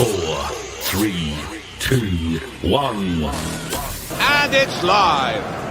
4, 3, 2, 1. And it's live.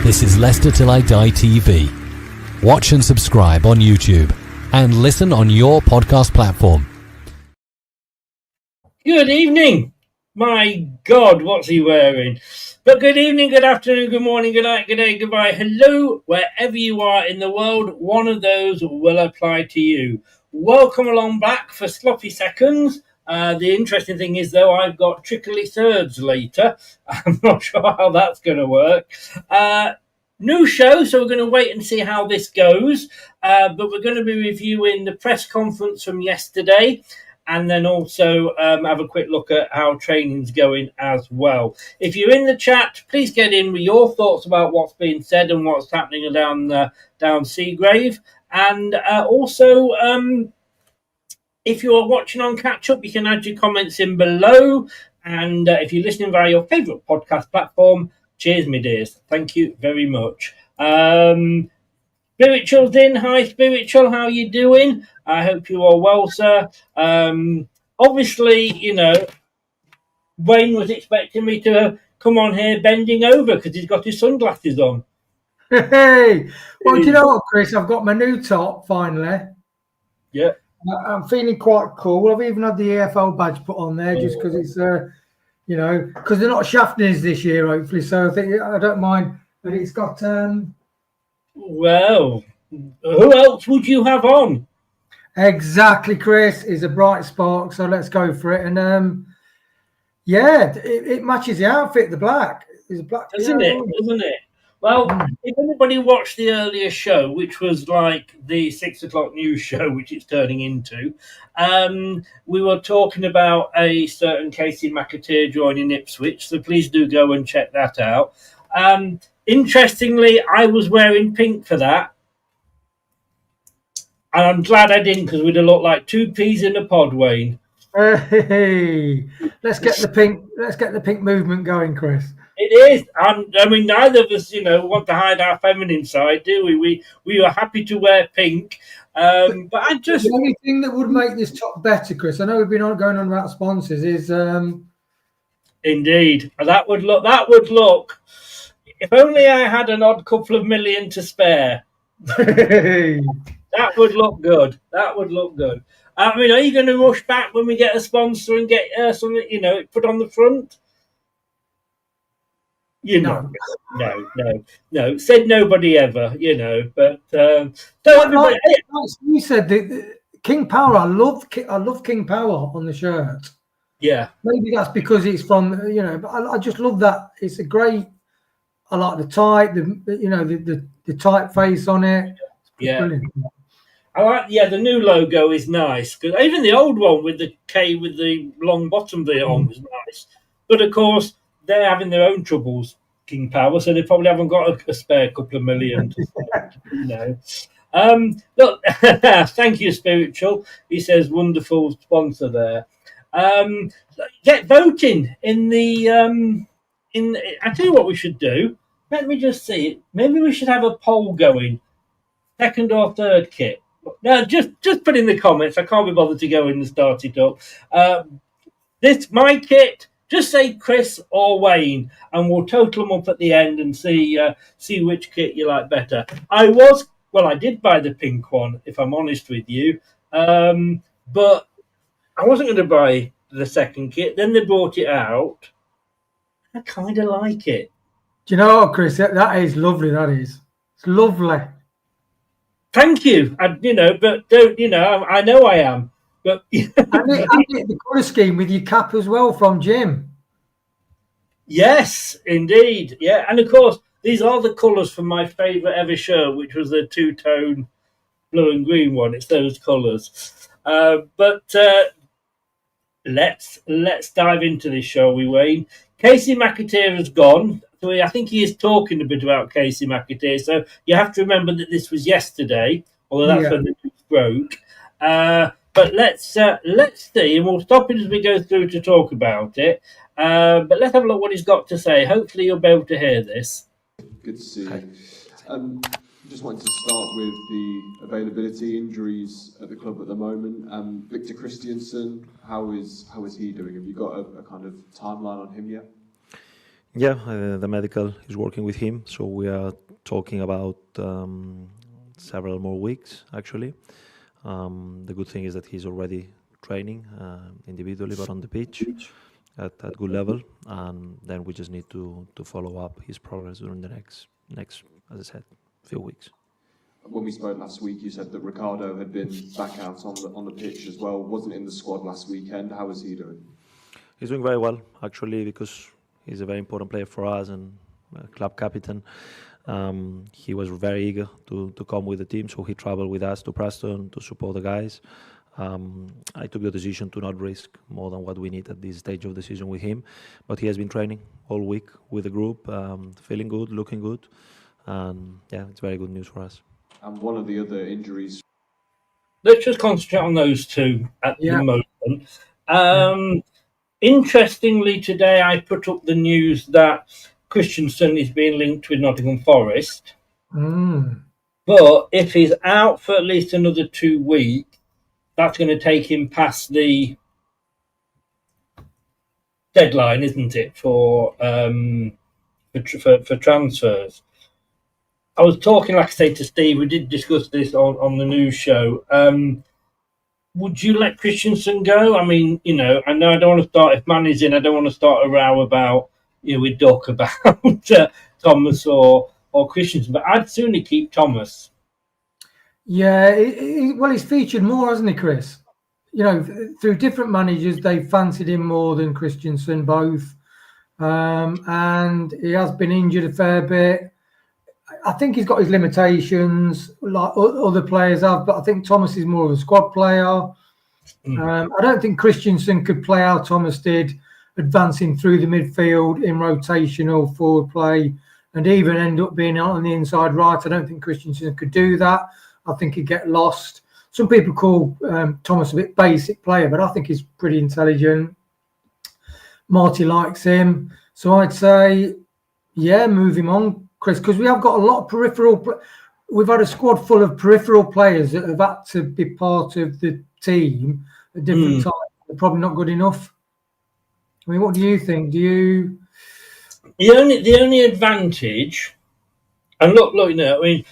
This is Leicester Till I Die TV. Watch and subscribe on YouTube and listen on your podcast platform. Good evening. My God, what's he wearing? But good evening, good afternoon, good morning, good night, good day, goodbye, hello, wherever you are in the world, one of those will apply to you. Welcome along back for sloppy seconds. The interesting thing is, though, I've got trickly thirds later. I'm not sure how that's going to work. New show, so we're going to wait and see how this goes. But we're going to be reviewing the press conference from yesterday and then also have a quick look at how training's going as well. If you're in the chat, please get in with your thoughts about what's being said and what's happening down Seagrave. And also, if you're watching on Catch Up, you can add your comments in below. And if you're listening via your favourite podcast platform, cheers, my dears. Thank you very much. Spiritual's in. Hi, Spiritual. How you doing? I hope you are well, sir. Obviously, you know, Wayne was expecting me to come on here bending over because he's got his sunglasses on. Hey! Well, do you know what, Chris? I've got my new top, finally. Yeah. I'm feeling quite cool. I've even had the EFL badge put on there just because it's, you know, because they're not shafting us this year, hopefully. So I think I don't mind. But it's got... Well, who else would you have on? Exactly, Chris. Is a bright spark, so let's go for it. And, yeah, it matches the outfit, the black. It's black, Doesn't it? Well, if anybody watched the earlier show, which was like the 6 o'clock news show, which it's turning into, we were talking about a certain Casey McAteer joining Ipswich, so please do go and check that out. Interestingly, I was wearing pink for that, and I'm glad I didn't because we'd have looked like two peas in a pod, Wayne. Hey, let's get the pink movement going, Chris. It is. I mean, neither of us, you know, want to hide our feminine side, do we? We are happy to wear pink. But I just... The only thing that would make this top better, Chris, I know we've been going on about sponsors, is... Indeed. That would look... If only I had an odd couple of million to spare. That would look good. I mean, are you going to rush back when we get a sponsor and get something, you know, put on the front? You know, no. Said nobody ever, you know. But like you said, the King Power. I love King Power on the shirt. Yeah, maybe that's because it's from, you know. But I just love that. It's a great. I like the type. The typeface on it. Yeah. Brilliant. I like. Yeah, the new logo is nice because even the old one with the K with the long bottom there on was nice. But of course, they're having their own troubles, King Power, so they probably haven't got a spare couple of million. You know. Look, thank you, Spiritual. He says, wonderful sponsor there. Get voting in the. I tell you what we should do. Let me just see. Maybe we should have a poll going. Second or third kit. No, just put in the comments. I can't be bothered to go in and start it up. This my kit. Just say Chris or Wayne, and we'll total them up at the end and see which kit you like better. I did buy the pink one, if I'm honest with you. but I wasn't going to buy the second kit. Then they brought it out. I kind of like it. Do you know what, Chris? That is lovely. That is. It's lovely. Thank you. But don't, I know I am. But and the colour scheme with your cap as well from Jim. Yes, indeed. Yeah, and of course, these are the colours from my favourite ever shirt, which was the two-tone blue and green one. It's those colours. But let's dive into this, shall we, Wayne? Casey McAteer has gone. So I think he is talking a bit about Casey McAteer. So you have to remember that this was yesterday, although that's when the news broke. But let's see, and we'll stop it as we go through to talk about it. But let's have a look what he's got to say. Hopefully you'll be able to hear this. Good to see you. Just wanted to start with the availability injuries at the club at the moment. Victor Christiansen, how is he doing? Have you got a kind of timeline on him yet? Yeah, the medical is working with him, so we are talking about several more weeks actually. The good thing is that he's already training individually but on the pitch at good level, and then we just need to follow up his progress during the next, as I said, few weeks. When we spoke last week, you said that Ricardo had been back out on the pitch as well. Wasn't in the squad last weekend. How is he doing? He's doing very well actually, because he's a very important player for us and club captain. He was very eager to come with the team, so he traveled with us to Preston to support the guys. I took the decision to not risk more than what we need at this stage of the season with him, but he has been training all week with the group, feeling good, looking good, and yeah, it's very good news for us. And one of the other injuries. Let's just concentrate on those two at the moment. Interestingly, today I put up the news that Christensen is being linked with Nottingham Forest. But if he's out for at least another 2 weeks, that's going to take him past the deadline, isn't it, for transfers? I was talking, like I say, to Steve. We did discuss this on the news show. Would you let Christensen go? I mean, I know I don't want to start, if Manny's in, I don't want to start a row about, with Duck about Thomas or Christensen, but I'd sooner keep Thomas. Yeah, well, he's featured more, hasn't he, Chris? Through different managers, they fancied him more than Christensen, both. And he has been injured a fair bit. I think he's got his limitations, like other players have, but I think Thomas is more of a squad player. I don't think Christensen could play how Thomas did, advancing through the midfield in rotational forward play and even end up being on the inside right. I don't think Christensen could do that. I think he'd get lost. Some people call Thomas a bit basic player, but I think he's pretty intelligent. Marty likes him. So I'd say, move him on, Chris, because we have got a lot of peripheral. We've had a squad full of peripheral players that have had to be part of the team at different times. They're probably not good enough. I mean, what do you think? The only advantage, and look, 71%.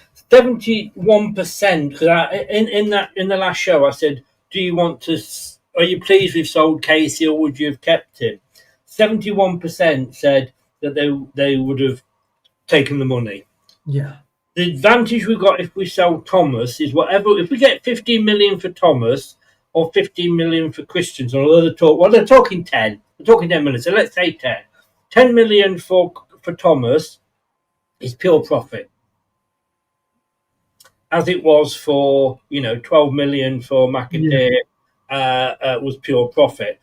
Because in the last show I said, are you pleased we've sold Casey or would you have kept him? 71% said that they would have taken the money. Yeah. The advantage we've got if we sell Thomas is if we get 15 million for Thomas or 15 million for Christensen, or they're talking 10. They're talking 10 million. So let's say 10. 10 million for Thomas is pure profit. As it was for 12 million for McAteer was pure profit.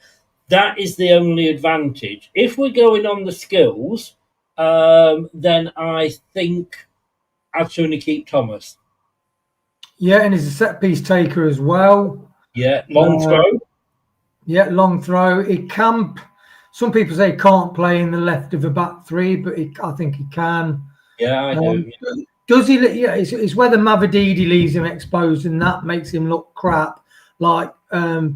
That is the only advantage. If we're going on the skills, then I think I'd sooner keep Thomas. Yeah, and he's a set piece taker as well. Yeah, long throw. Yeah, long throw. He can. Some people say he can't play in the left of a back three, but I think he can. Yeah, I do. Does he? Yeah, it's whether Mavididi leaves him exposed, and that makes him look crap. Like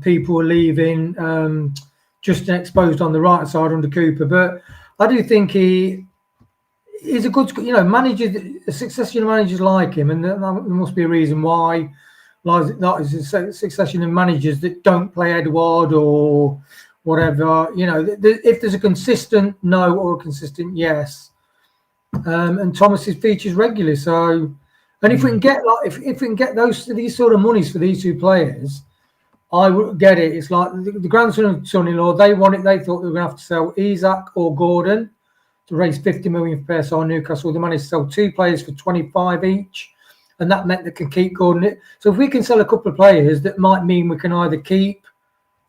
people are leaving Justin exposed on the right side under Cooper, but I do think he's a good, manager. Successful managers like him, and there must be a reason why like a succession of managers that don't play Edouard or whatever. You know, if there's a consistent no or a consistent yes, and Thomas's features regularly. So, and if we can get if we can get these sort of monies for these two players, I would get it. It's like the grandson and son-in-law. They want it. They thought they were going to have to sell Isak or Gordon to raise 50 million for PSR Newcastle. They managed to sell 2 players for 25 each, and that meant they can keep Gordon. So if we can sell a couple of players, that might mean we can either keep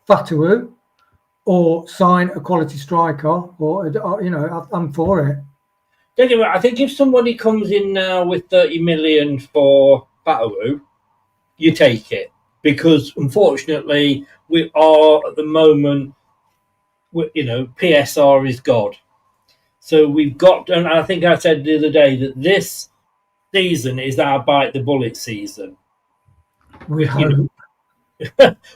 Fatawu or sign a quality striker, or you know, I'm for it. Don't get me wrong, I think if somebody comes in now with 30 million for Fatawu, you take it. Because unfortunately, we are at the moment, you know, PSR is God. So we've got, and I think I said the other day that this season is our bite the bullet season. We hope.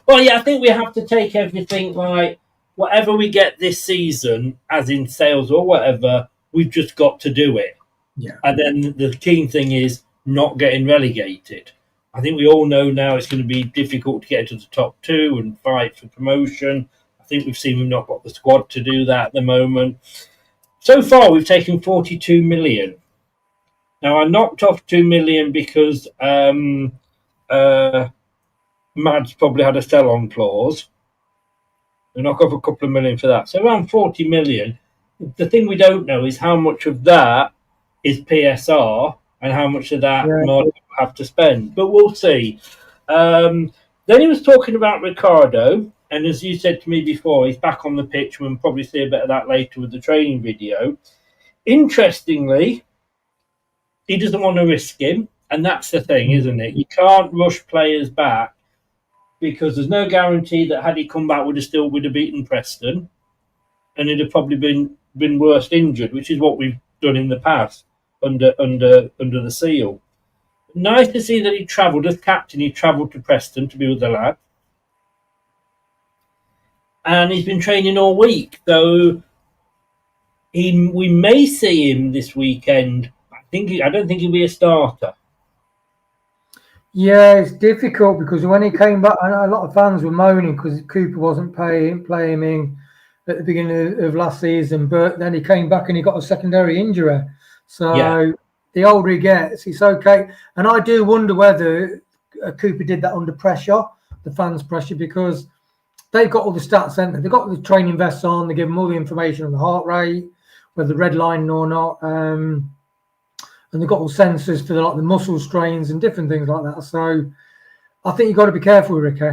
Well, yeah, I think we have to take everything like whatever we get this season, as in sales or whatever, we've just got to do it. Yeah. And then the key thing is not getting relegated. I think we all know now it's going to be difficult to get into the top 2 and fight for promotion. I think we've seen we've not got the squad to do that at the moment. So far, we've taken 42 million. Now, I knocked off 2 million because Mad's probably had a sell-on clause. I knock off a couple of million for that. So around 40 million. The thing we don't know is how much of that is PSR and how much of that might have to spend. But we'll see. Then he was talking about Ricardo. And as you said to me before, he's back on the pitch. We'll probably see a bit of that later with the training video. Interestingly, he doesn't want to risk him. And that's the thing, isn't it? You can't rush players back because there's no guarantee that had he come back, would have beaten Preston. And he'd have probably been worse injured, which is what we've done in the past under the seal. Nice to see that he travelled as captain. He travelled to Preston to be with the lad. And he's been training all week. So we may see him this weekend. I don't think he'll be a starter. Yeah, it's difficult because when he came back, a lot of fans were moaning because Cooper wasn't playing him at the beginning of last season. But then he came back and he got a secondary injury. So the older he gets, it's okay. And I do wonder whether Cooper did that under pressure, the fans' pressure, because they've got all the stats, haven't they? They've got the training vests on. They give them all the information on the heart rate, whether redlining or not. And they've got all sensors for the muscle strains and different things like that. So I think you've got to be careful, Ricky,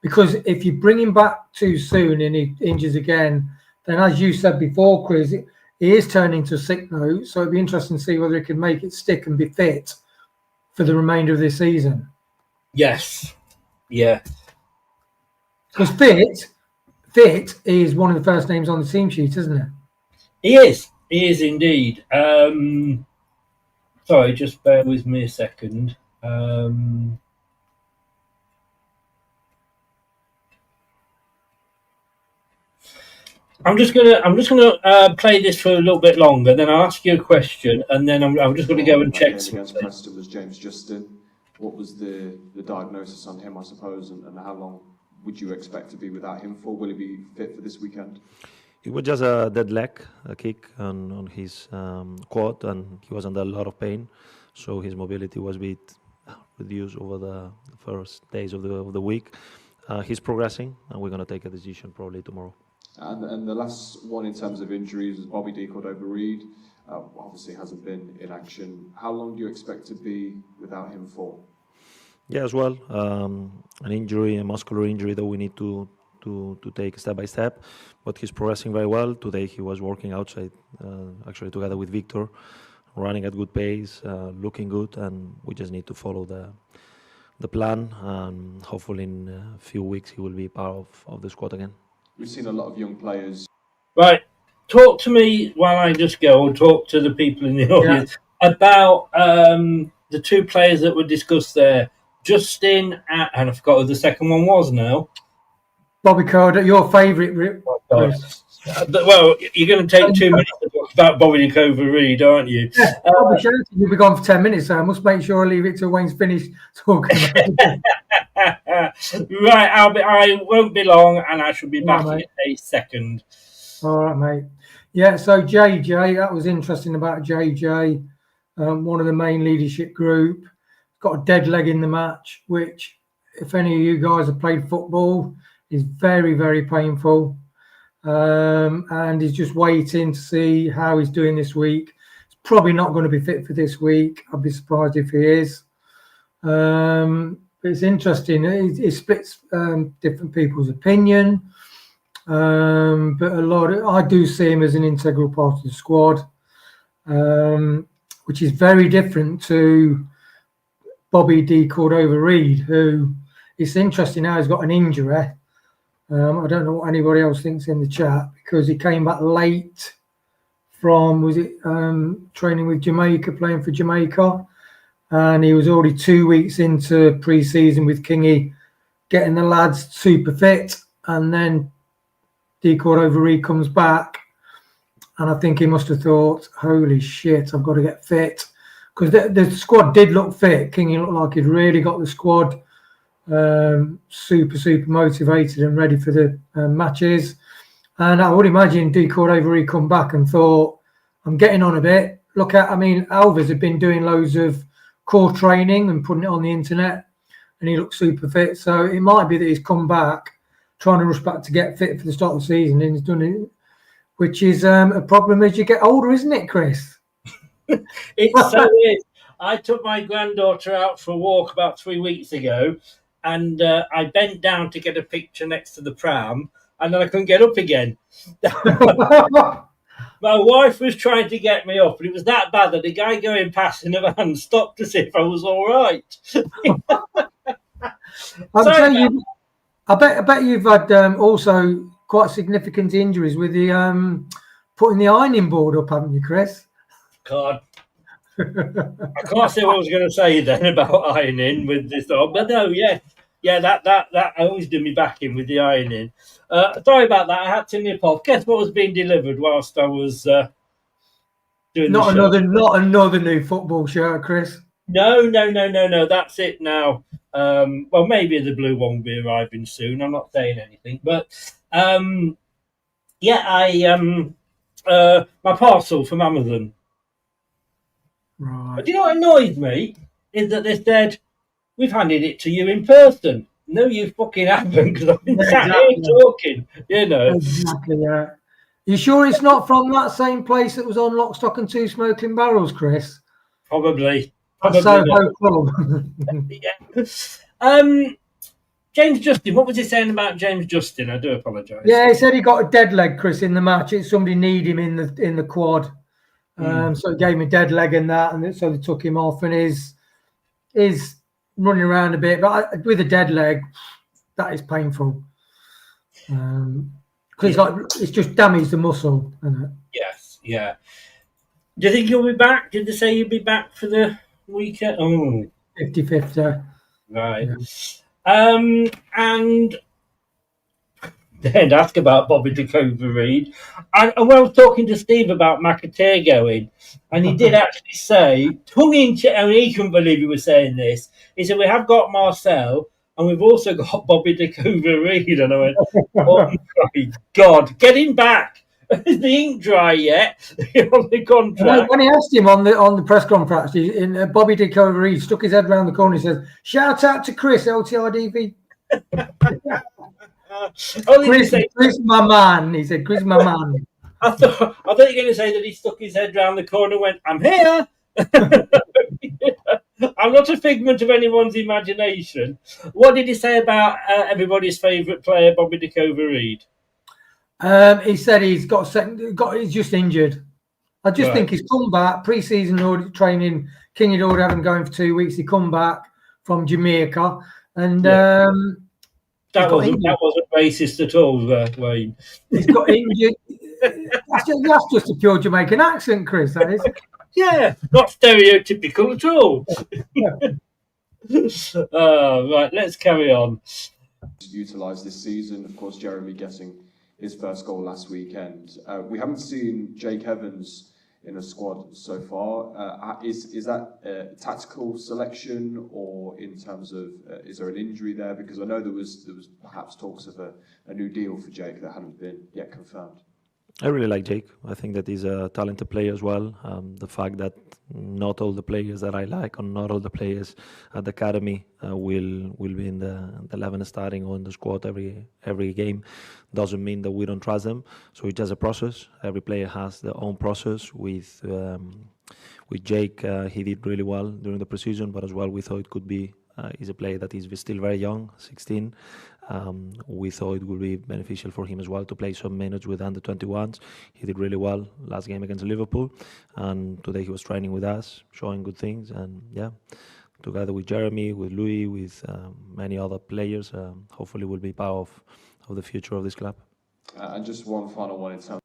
because if you bring him back too soon and he injures again, then as you said before, Chris, he is turning to a sick note. So it'd be interesting to see whether he can make it stick and be fit for the remainder of this season. Yes. Yeah. Because fit is one of the first names on the team sheet, isn't it? He is indeed. Sorry, just bear with me a second. I'm just gonna play this for a little bit longer. Then I'll ask you a question, and then I'm just going to go and check. Against Preston was James Justin. What was the diagnosis on him, I suppose, and how long would you expect to be without him for? Will he be fit for this weekend? It was just a dead leg, a kick on his quad, and he was under a lot of pain. So his mobility was a bit reduced over the first days of the week. He's progressing, and we're going to take a decision probably tomorrow. And the last one in terms of injuries is Bobby D. Cordova-Reid. Obviously hasn't been in action. How long do you expect to be without him for? Yeah, as well. An injury, a muscular injury that we need to take step by step. But he's progressing very well. Today he was working outside, actually together with Victor, running at good pace, looking good, and we just need to follow the plan. And hopefully in a few weeks he will be part of the squad again. We've seen a lot of young players. Right. Talk to me while I just go, or talk to the people in the audience about the two players that were discussed there. Justin, and I forgot who the second one was now. Bobby Corder, your favourite. Well, you're going to take 2 minutes to talk about Bobby Over-Reed, aren't you? Yeah, I'll be shouting. You'll be gone for 10 minutes, so I must make sure I leave it till Wayne's finished talking about it. Right, I won't be long, and I shall be back in a second. All right, mate. Yeah, so JJ, that was interesting about JJ. One of the main leadership group. Got a dead leg in the match, which, if any of you guys have played football, is very, very painful. And he's just waiting to see how he's doing this week. He's probably not going to be fit for this week. I'd be surprised if he is. But it's interesting. It splits different people's opinion. But I do see him as an integral part of the squad, which is very different to Bobby D. Cordova-Reid, who it's interesting now he's got an injury. I don't know what anybody else thinks in the chat, because he came back late from, training with Jamaica, playing for Jamaica, and he was already 2 weeks into pre-season with Kingy, getting the lads super fit, and then D. Cordova-Reid comes back, and I think he must have thought, holy shit, I've got to get fit, because the squad did look fit. Kingy looked like he'd really got the squad super motivated and ready for the matches. And I would imagine D. Cordova-Reid come back and thought, I'm getting on a bit. Alves had been doing loads of core training and putting it on the internet, and he looked super fit. So it might be that he's come back trying to rush back to get fit for the start of the season, and he's done it, which is a problem as you get older, isn't it, Chris? It's so weird. I took my granddaughter out for a walk about 3 weeks ago, and I bent down to get a picture next to the pram, and then I couldn't get up again. My wife was trying to get me up, and it was that bad that the guy going past in a van stopped to see if I was all right. I bet you've had also quite significant injuries with the putting the ironing board up, haven't you, Chris? God. I can't say what I was going to say then about ironing with this dog, but no, yeah, that always do me back in with the ironing. Sorry about that. I had to nip off. Guess what was being delivered whilst I was doing not the show? Not another new football shirt, Chris. No. That's it now. Well, maybe the blue one will be arriving soon. I'm not saying anything, but my parcel from Amazon. Right. But do you know what annoyed me is that they said we've handed it to you in person. No, you fucking haven't, because I've been sat here talking. You know. Exactly. Yeah. You sure it's not from that same place that was on Lock, Stock and Two Smoking Barrels, Chris? Probably. So hopeful. Yeah. James Justin, what was he saying about James Justin? I do apologise. Yeah, he said he got a dead leg, Chris, in the match. Somebody need him in the quad. So he gave him a dead leg and that, and so they took him off, and is running around a bit, but with a dead leg, that is painful. Because it's just damaged the muscle, isn't it? Yes, yeah. Do you think you'll be back? Did they say you'll be back for the weekend? Oh, 50-50. right. Yeah. And then ask about Bobby Cordova-Reid. And I was talking to Steve about McAteer going, and he did actually say, tongue in cheek, I mean, he couldn't believe he was saying this. He said, we have got Marcel, and we've also got Bobby Cordova-Reid. And I went, oh my God, get him back. Is the ink dry yet on the contract? When he asked him on the press conference, Bobby Cordova-Reid stuck his head round the corner and says, shout out to Chris, LTIDV. Chris, my man. He said, Chris, my man. I thought you were going to say that he stuck his head round the corner and went, I'm here. I'm not a figment of anyone's imagination. What did he say about everybody's favourite player, Bobby Cordova-Reid? He said he's he's just injured. I just think he's come back, pre-season training. King had already had him going for 2 weeks. He come back from Jamaica, and that wasn't racist at all, Wayne. He's got injured. That's just a pure Jamaican accent, Chris. That is. Yeah, not stereotypical at all. Right, let's carry on. Utilised this season, of course, Jeremy getting his first goal last weekend. We haven't seen Jake Evans in a squad so far. Is that a tactical selection, or in terms of is there an injury there? Because I know there was perhaps talks of a new deal for Jake that hadn't been yet confirmed. I really like Jake. I think that he's a talented player as well. The fact that not all the players that I like, or not all the players at the academy, will be in the 11 starting or in the squad every game, doesn't mean that we don't trust them. So it's just a process. Every player has their own process. With Jake, he did really well during the preseason, but as well we thought it could be. He's a player that is still very young, 16. We thought it would be beneficial for him as well to play some minutes with under 21s. He did really well last game against Liverpool, and today he was training with us, showing good things. And yeah, together with Jeremy, with Louis, with many other players, hopefully will be part of the future of this club. And just one final one in terms.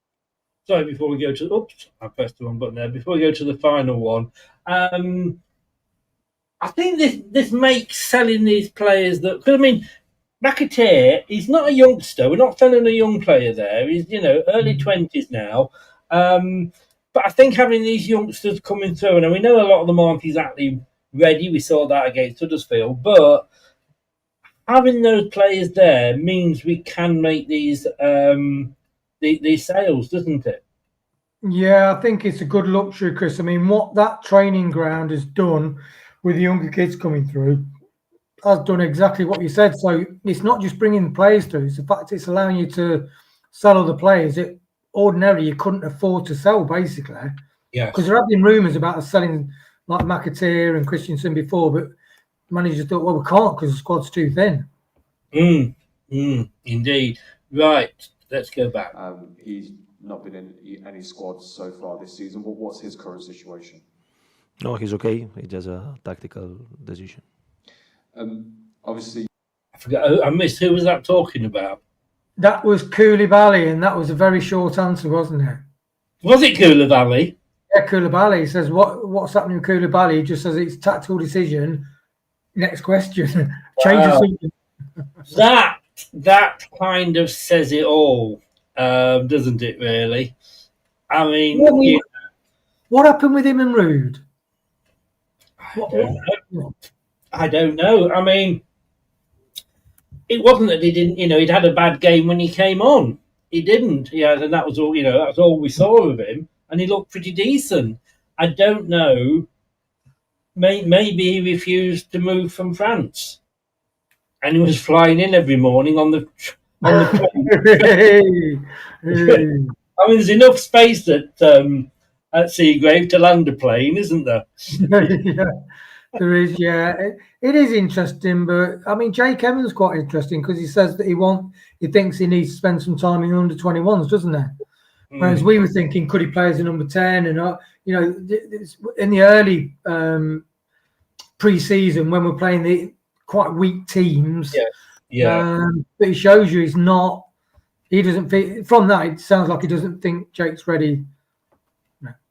Sorry, before we go to I pressed the wrong button there. Before we go to the final one, I think this makes selling these players that, because I mean, McAteer, he's not a youngster. We're not selling a young player there. He's, early 20s now. But I think having these youngsters coming through, and we know a lot of them aren't exactly ready. We saw that against Huddersfield. But having those players there means we can make these sales, doesn't it? Yeah, I think it's a good luxury, Chris. I mean, what that training ground has done with the younger kids coming through has done exactly what you said. So it's not just bringing players through. It's the fact it's allowing you to sell other players that ordinarily you couldn't afford to sell, basically. Yeah. Because there have been rumours about us selling like McAteer and Christensen before, but managers thought, well, we can't because the squad's too thin. Indeed. Right. Let's go back. He's not been in any squads so far this season. What's his current situation? No, he's okay. It's just a tactical decision. Obviously, I forgot. I missed. Who was that talking about? That was Koulibaly, and that was a very short answer, wasn't it? Was it Koulibaly? Yeah, Koulibaly. He says, what's happening with Koulibaly? He just says it's a tactical decision. Next question. Changes something. That kind of says it all, doesn't it, really? I mean... What happened with him and Rude? I don't know. I mean, it wasn't that he didn't, he'd had a bad game when he came on. He didn't. Yeah, and that was all, that's all we saw of him. And he looked pretty decent. I don't know. Maybe he refused to move from France. And he was flying in every morning on the plane. I mean, there's enough space at Seagrave to land a plane, isn't there? Yeah, there is. Yeah, it is interesting, but I mean, Jake Evans is quite interesting because he says that he thinks he needs to spend some time in under 21s, doesn't he? Whereas we were thinking, could he play as a number 10? And in the early pre-season when we're playing the quite weak teams, but he shows you he's not. He doesn't think from that. It sounds like he doesn't think Jake's ready.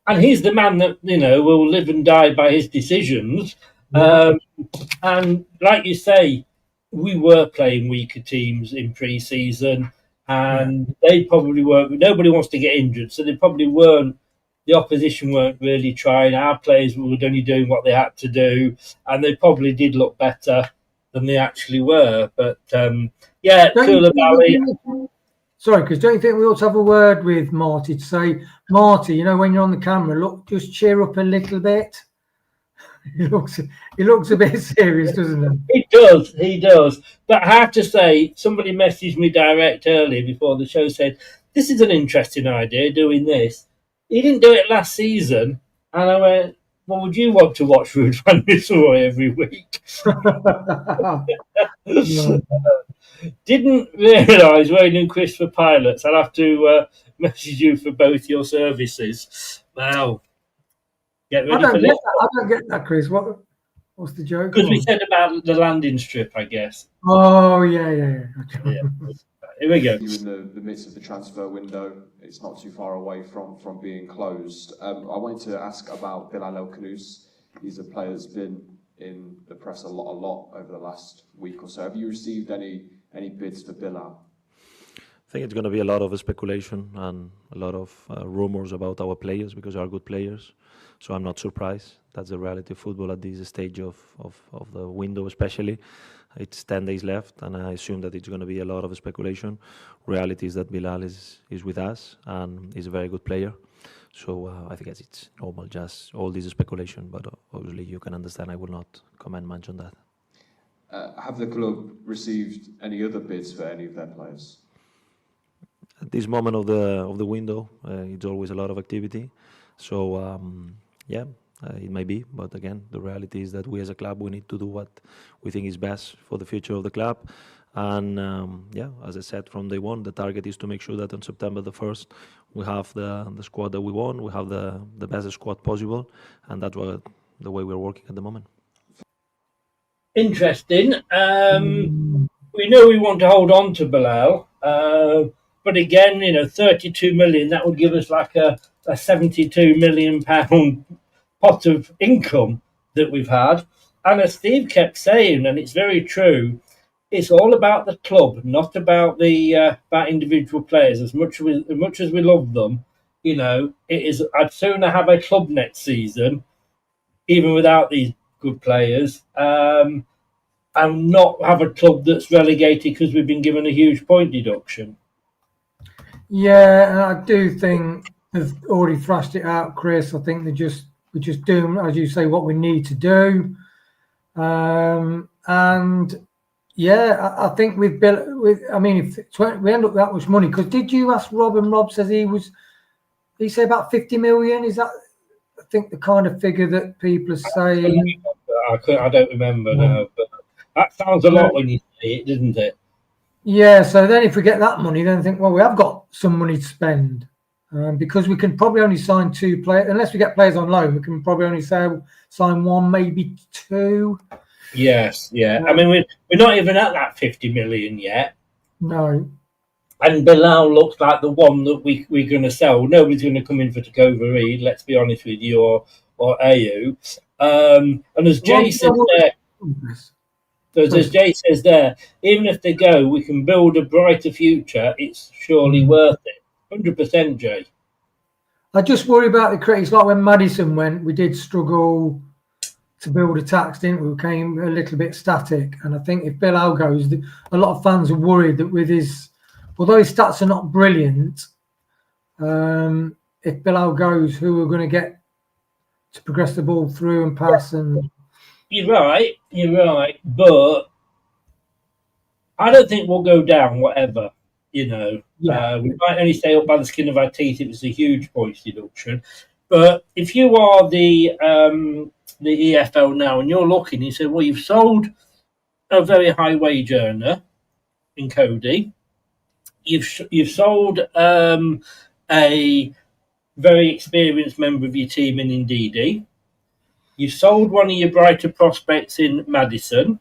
And he's the man that, will live and die by his decisions. Yeah. And like you say, we were playing weaker teams in pre-season and they probably weren't. Nobody wants to get injured. So they probably weren't. The opposition weren't really trying. Our players were only doing what they had to do. And they probably did look better than they actually were. But, Koulibaly... Sorry, because don't you think we ought to have a word with Marty to say, Marty, when you're on the camera, look, just cheer up a little bit. He looks a bit serious, doesn't he? He does. But I have to say, somebody messaged me direct earlier before the show said, this is an interesting idea, doing this. He didn't do it last season. And I went, well, would you want to watch Ruud van Nistelrooy every week? No. Didn't realise Wayne and Chris were pilots. I'll have to message you for both your services. Wow. Get ready for this. I don't get that, Chris. What's the joke? Because we said about the landing strip, I guess. Oh, yeah. Here we go. You're in the midst of the transfer window. It's not too far away from being closed. I wanted to ask about Bilal El-Khanous. He's a player that's been in the press a lot over the last week or so. Have you received any bids for Bilal? I think it's going to be a lot of speculation and a lot of rumors about our players because they are good players. So I'm not surprised. That's the reality of football at this stage of the window, especially. It's 10 days left, and I assume that it's going to be a lot of speculation. Reality is that Bilal is with us and is a very good player. So I think it's normal, just all this speculation. But obviously, you can understand I will not comment much on that. Have the club received any other bids for any of their players? At this moment of the window, it's always a lot of activity. So it may be, but again, the reality is that we as a club we need to do what we think is best for the future of the club. And as I said from day one, the target is to make sure that on September the 1st we have the squad that we want, we have the best squad possible, and that's the way we're working at the moment. Interesting. We know we want to hold on to Bilal, but again, 32 million, that would give us like a 72 million pound pot of income that we've had. And as Steve kept saying, and it's very true, it's all about the club, not about about individual players. As much as we love them, it is. I'd sooner have a club next season, even without these good players, and not have a club that's relegated because we've been given a huge point deduction. Yeah, and I do think they've already thrashed it out, Chris. I think we're just doing, as you say, what we need to do. And yeah, I think we've built with. I mean, if we end up with that much money, because did you ask Rob? And Rob says he said about 50 million. Is that, I think, the kind of figure that people are saying? I don't remember now, but that sounds a lot when you say it, doesn't it? Yeah. So then, if we get that money, then I think, well, we have got some money to spend. Because we can probably only sign 2 players, unless we get players on loan, we can probably only sign 1, maybe 2. Yes, yeah. I mean, we're not even at that 50 million yet. No. And Bilal looks like the one that we're going to sell. Nobody's going to come in for Takova Reid, let's be honest with you, or AU. And as Jay said there, as Jay says there, even if they go, we can build a brighter future. It's surely worth it. 100%, Jay. I just worry about the critics. Like when Maddison went, we did struggle to build attacks, didn't we? We came a little bit static. And I think if Bilal goes, a lot of fans are worried that with although his stats are not brilliant, if Bilal goes, who are going to get to progress the ball through and pass? And You're right. But I don't think we'll go down, whatever. We might only stay up by the skin of our teeth if it's a huge points deduction. But if you are the EFL now and you're looking, you say, well, you've sold a very high wage earner in Cody. You've sold a very experienced member of your team in Ndidi. You've sold one of your brighter prospects in Maddison.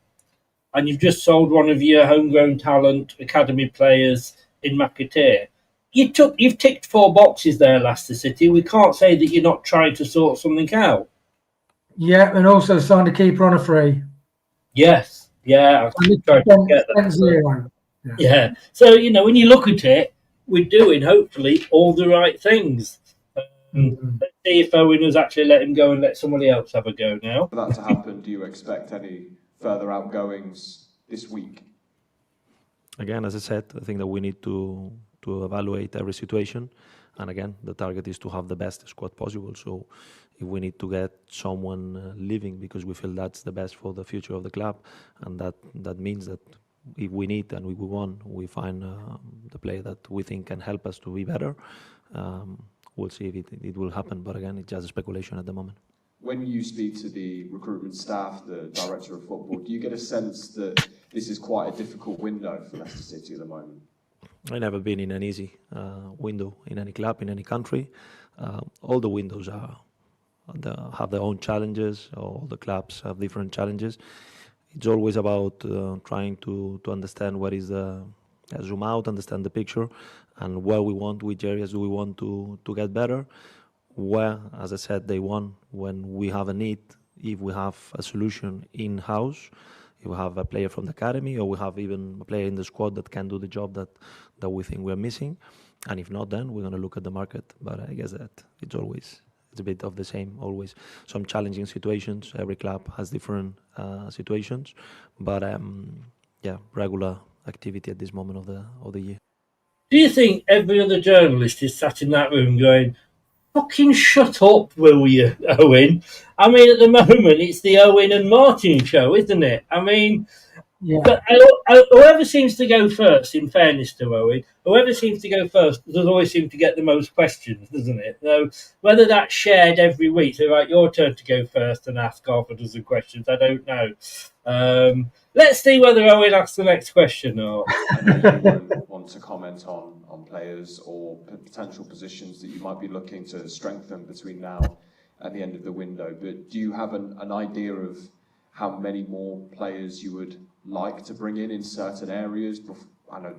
And you've just sold one of your homegrown talent academy players in McAteer. You've ticked 4 boxes there, Leicester City. We can't say that you're not trying to sort something out. Yeah, and also signed a keeper on a free. Yes, yeah. Yeah. So when you look at it, we're doing hopefully all the right things. Let's see if Owen has actually let him go and let somebody else have a go now. For that to happen, do you expect any further outgoings this week? Again, as I said, I think that we need to evaluate every situation. And again, the target is to have the best squad possible. So if we need to get someone leaving because we feel that's the best for the future of the club, and that means that if we need and we want, we find the player that we think can help us to be better. We'll see if it will happen. But again, it's just a speculation at the moment. When you speak to the recruitment staff, the director of football, do you get a sense that this is quite a difficult window for Leicester City at the moment? I've never been in an easy window in any club, in any country. All the windows have their own challenges. All the clubs have different challenges. It's always about trying to understand what is zoom out, understand the picture, and where we want, which areas do we want to get better. Where, as I said, day one, when we have a need, if we have a solution in-house, if we have a player from the academy, or we have even a player in the squad that can do the job that we think we're missing. And if not, then we're going to look at the market. But I guess that it's a bit of the same, always some challenging situations. Every club has different situations, but regular activity at this moment of the year. Do you think every other journalist is sat in that room going, "Fucking shut up, will you, Owen"? I mean, at the moment, it's the Owen and Martin show, isn't it? I mean, Yeah. but whoever seems to go first, in fairness to Owen, whoever seems to go first does always seem to get the most questions, doesn't it? So whether that's shared every week, so right, your turn to go first and ask half a dozen questions, I don't know. Let's see whether Owen asks the next question or. I know you won't want to comment on players or potential positions that you might be looking to strengthen between now and the end of the window, but do you have an idea of how many more players you would like to bring in certain areas? I know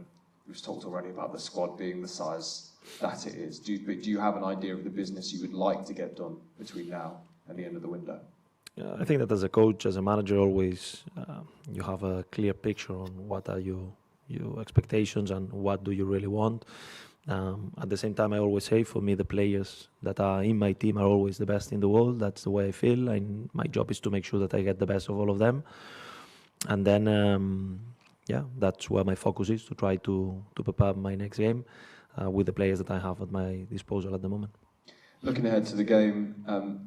we've talked already about the squad being the size that it is. Do you have an idea of the business you would like to get done between now and the end of the window? I think that as a coach, as a manager, always you have a clear picture on what are your expectations and what do you really want. At the same time, I always say, for me, the players that are in my team are always the best in the world. That's the way I feel, and my job is to make sure that I get the best of all of them. And then, that's where my focus is, to try to prepare my next game with the players that I have at my disposal at the moment. Looking ahead to the game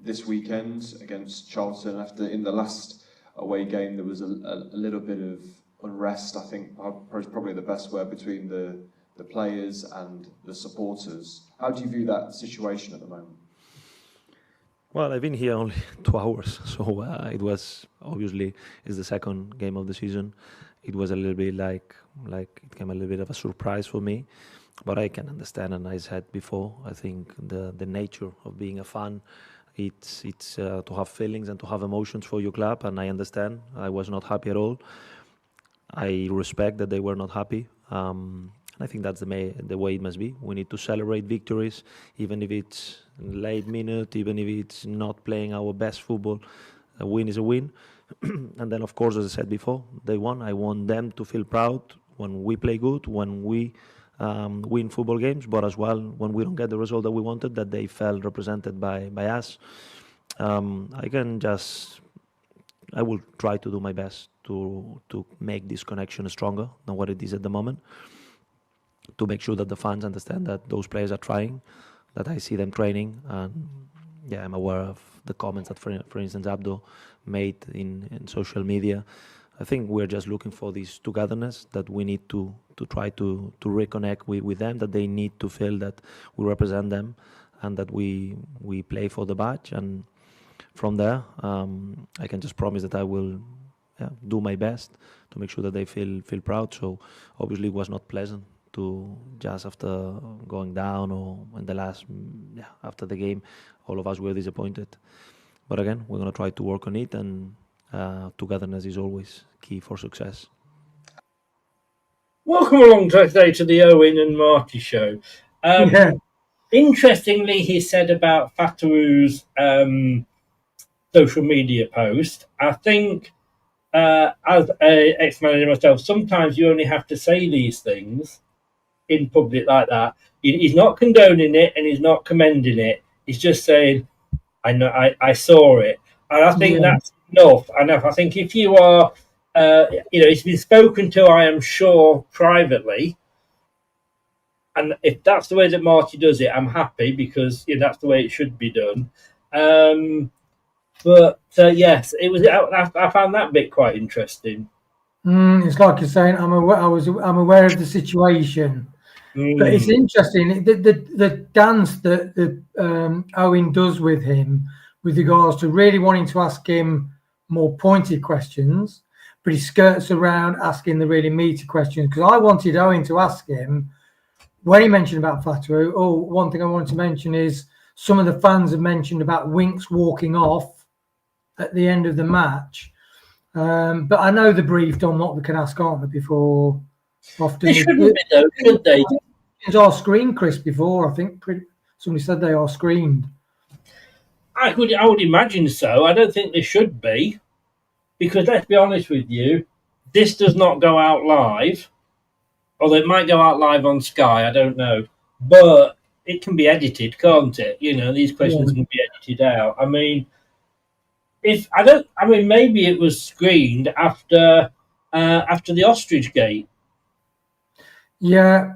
this weekend against Charlton, in the last away game there was a little bit of unrest. I think probably the best word between the players and the supporters. How do you view that situation at the moment? Well, I've been here only 2 hours, so it was obviously it's the second game of the season. It was a little bit like it came a little bit of a surprise for me. But I can understand, and I said before, I think the nature of being a fan, it's to have feelings and to have emotions for your club, and I understand. I was not happy at all. I respect that they were not happy. I think that's the way it must be. We need to celebrate victories, even if it's late minute, even if it's not playing our best football. A win is a win. And then, of course, as I said before, they won. I want them to feel proud when we play good, when we win football games, but as well when we don't get the result that we wanted, that they felt represented by us. I will try to do my best to make this connection stronger than what it is at the moment, to make sure that the fans understand that those players are trying, that I see them training, and I'm aware of the comments that, for instance, Abdo made in social media. I think we're just looking for this togetherness, that we need to try to reconnect with them, that they need to feel that we represent them and that we play for the badge. And from there, I can just promise that I will do my best to make sure that they feel proud. So obviously it was not pleasant to just after going down or in the last, after the game, all of us were disappointed. But again, we're going to try to work on it, and togetherness is always key for success. Welcome along today to the Owen and Marty show. Interestingly, he said about Fataru's social media post, I think as an ex-manager myself, sometimes you only have to say these things in public like that. He's not condoning it and he's not commending it. He's just saying, I know, I saw it. And I think that's enough. And I think if you are, it's been spoken to, I am sure, privately. And if that's the way that Marty does it, I'm happy, because that's the way it should be done. But yes, it was. I found that bit quite interesting. It's like you're saying, I'm aware of the situation. But it's interesting, the dance that Owen does with him, with regards to really wanting to ask him more pointed questions, but he skirts around asking the really meaty questions. Because I wanted Owen to ask him, when he mentioned about Fataru, one thing I wanted to mention is some of the fans have mentioned about Winks walking off at the end of the match. But I know the briefed on what they can ask, aren't they, before often. They shouldn't be, though, should they? They are screened, Chris, before. I think somebody said they are screened. I would imagine so. I don't think they should be, because let's be honest with you, this does not go out live, although it might go out live on Sky, I don't know, but it can be edited, can't it? You know, these questions can be edited out. I mean, maybe it was screened after the ostrich gate. Yeah.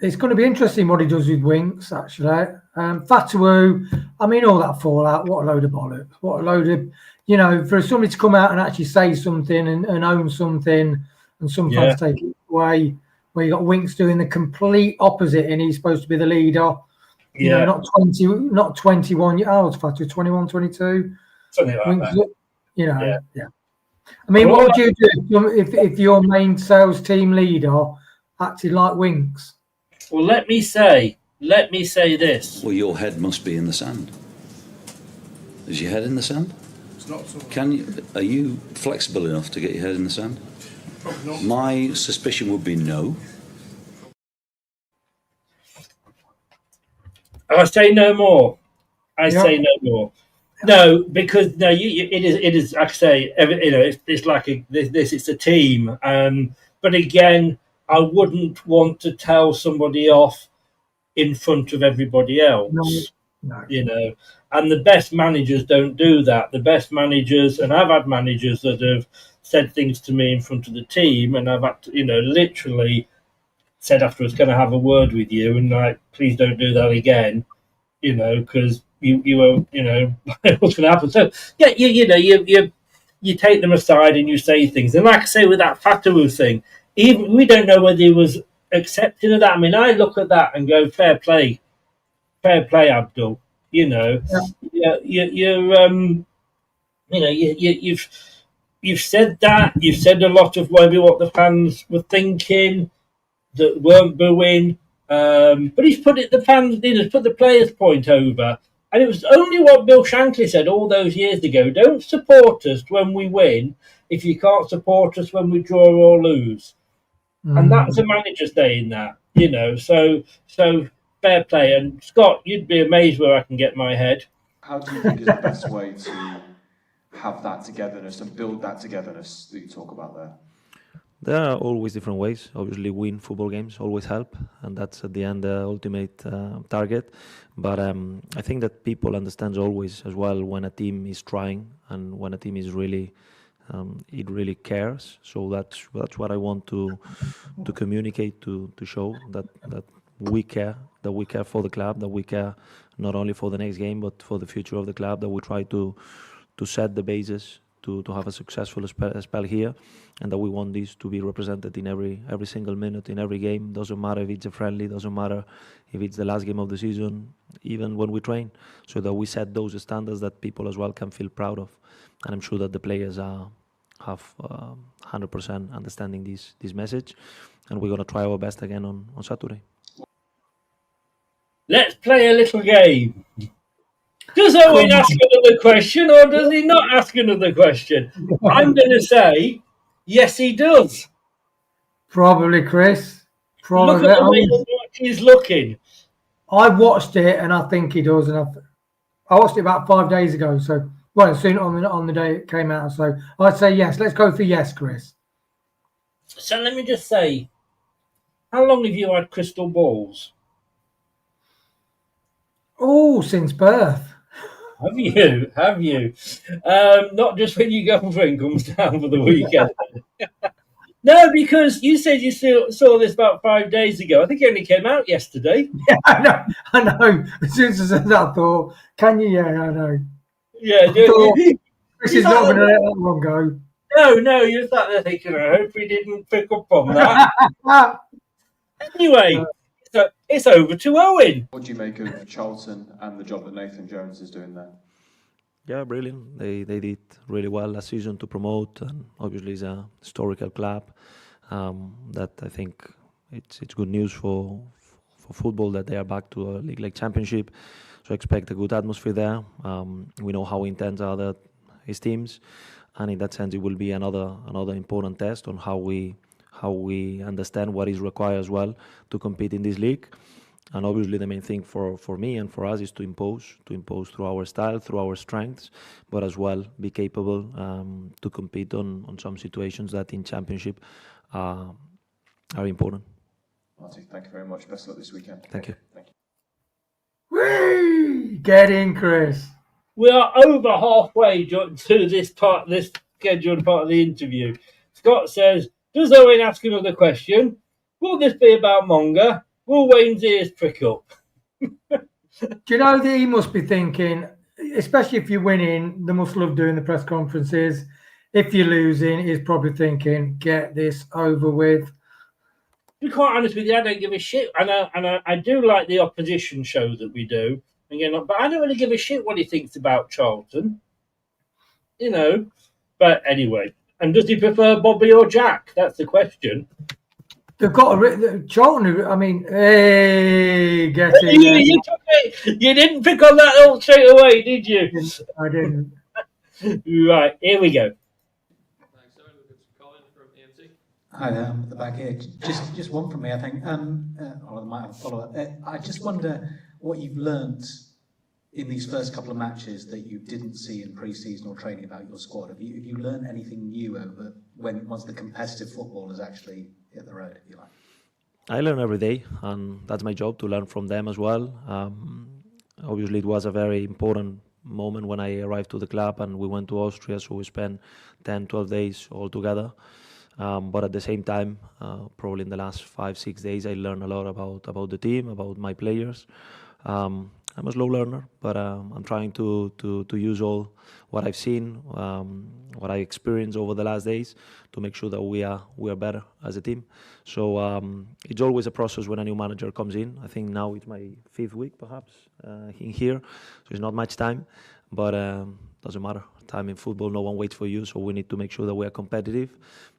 It's going to be interesting what he does with Winks, actually. Fatawu, I mean, all that fallout, what a load of bollocks. What a load of, you know, for somebody to come out and actually say something and own something, and some fans take it away, where you got Winks doing the complete opposite, and he's supposed to be the leader. You know, not 21. How old's Fatawu? 21, 22? Something like Winks, that. you know, I mean, what would you do if your main sales team leader acted like Winks? Well, let me say this. Well, your head must be in the sand. Is your head in the sand? It's not so. Are you flexible enough to get your head in the sand? My suspicion would be no. I say no more. Say no more. No, because it is. Like I say, it's like it's a team. But again, I wouldn't want to tell somebody off in front of everybody else. No. You know, and the best managers don't do that. The best managers, and I've had managers that have said things to me in front of the team, and I've had to, literally said afterwards, "Can I have a word with you?" And like, please don't do that again. Because you won't, what's going to happen. So yeah, you take them aside and you say things. And like I say with that Fatawu thing, even we don't know whether he was accepting of that. I mean, I look at that and go, fair play, Abdul. You've said that. You've said a lot of maybe what the fans were thinking that weren't booing. But he's put the players' point over. And it was only what Bill Shankly said all those years ago. Don't support us when we win if you can't support us when we draw or lose. And that's a manager saying that, So fair play. And Scott, you'd be amazed where I can get my head. How do you think is the best way to have that togetherness and build that togetherness that you talk about there? There are always different ways. Obviously, win football games always help, and that's at the end the ultimate target. But I think that people understand always as well when a team is trying and when a team is really, it really cares. So that's what I want to communicate to show that we care, for the club, that we care not only for the next game but for the future of the club. That we try to set the basis to have a successful spell here, and that we want this to be represented in every single minute, in every game. Doesn't matter if it's a friendly, doesn't matter if it's the last game of the season, even when we train, so that we set those standards that people as well can feel proud of. And I'm sure that the players have 100% understanding this message, and we're going to try our best again on Saturday. Let's play a little game. Does Owen ask another question, or does he not ask another question? I'm going to say, yes, he does. Probably, Chris. Probably. Look at the way he's looking. I watched it, and I think he does. And I watched it about 5 days ago. So, soon on the day it came out. So I'd say yes. Let's go for yes, Chris. So let me just say, how long have you had crystal balls? Oh, since birth. Have you? Not just when your girlfriend comes down for the weekend. No, because you said you saw this about 5 days ago. I think it only came out yesterday. Yeah, I know. As soon as I said that, I thought, can you? Yeah, I know. Yeah, Chris is not going to let that one go. No, you're sat there thinking, I hope we didn't pick up on that. Anyway, so it's over to Owen. What do you make of Charlton and the job that Nathan Jones is doing there? Yeah, brilliant. They did really well last season to promote, and obviously it's a historical club. That I think it's good news for football that they are back to a league like Championship. So I expect a good atmosphere there. We know how intense are his teams, and in that sense, it will be another important test on how we understand what is required as well to compete in this league. And obviously the main thing for me and for us is to impose through our style, through our strengths, but as well be capable to compete on some situations that in championship are important. Marty, thank you very much. Best of luck this weekend. Thank you. Thank you. Whee! Get in, Chris. We are over halfway to this scheduled part of the interview. Scott says, does Owen ask another question? Will this be about Monga? Will Wayne's ears prick up? Do you know that he must be thinking, especially if you're winning, they must love doing the press conferences. If you're losing, he's probably thinking, get this over with. To be quite honest with you, I don't give a shit. And I do like the opposition show that we do. Again, but I don't really give a shit what he thinks about Charlton. You know. But anyway. And does he prefer Bobby or Jack? That's the question. They've got Charlton. I mean, hey, get it. You didn't pick on that all straight away, did you? I didn't. Right, here we go. Thanks, Owen. It's Colin from EMC. Hi there, I'm at the back here. Just one from me, I think. Or I might have a follow-up. I just wonder what you've learnt in these first couple of matches that you didn't see in pre-season or training about your squad. Have you learnt anything new over once the competitive football has actually hit the road, if you like? I learn every day, and that's my job to learn from them as well. Obviously, it was a very important moment when I arrived to the club and we went to Austria, so we spent 10, 12 days all together. But at the same time, probably in the last 5-6 days, I learned a lot about the team, about my players. I'm a slow learner, but I'm trying to use all what I've seen, what I experienced over the last days, to make sure that we are better as a team. So it's always a process when a new manager comes in. I think now it's my 5th week, perhaps, in here, so it's not much time, but doesn't matter. Time in football, no one waits for you, so we need to make sure that we are competitive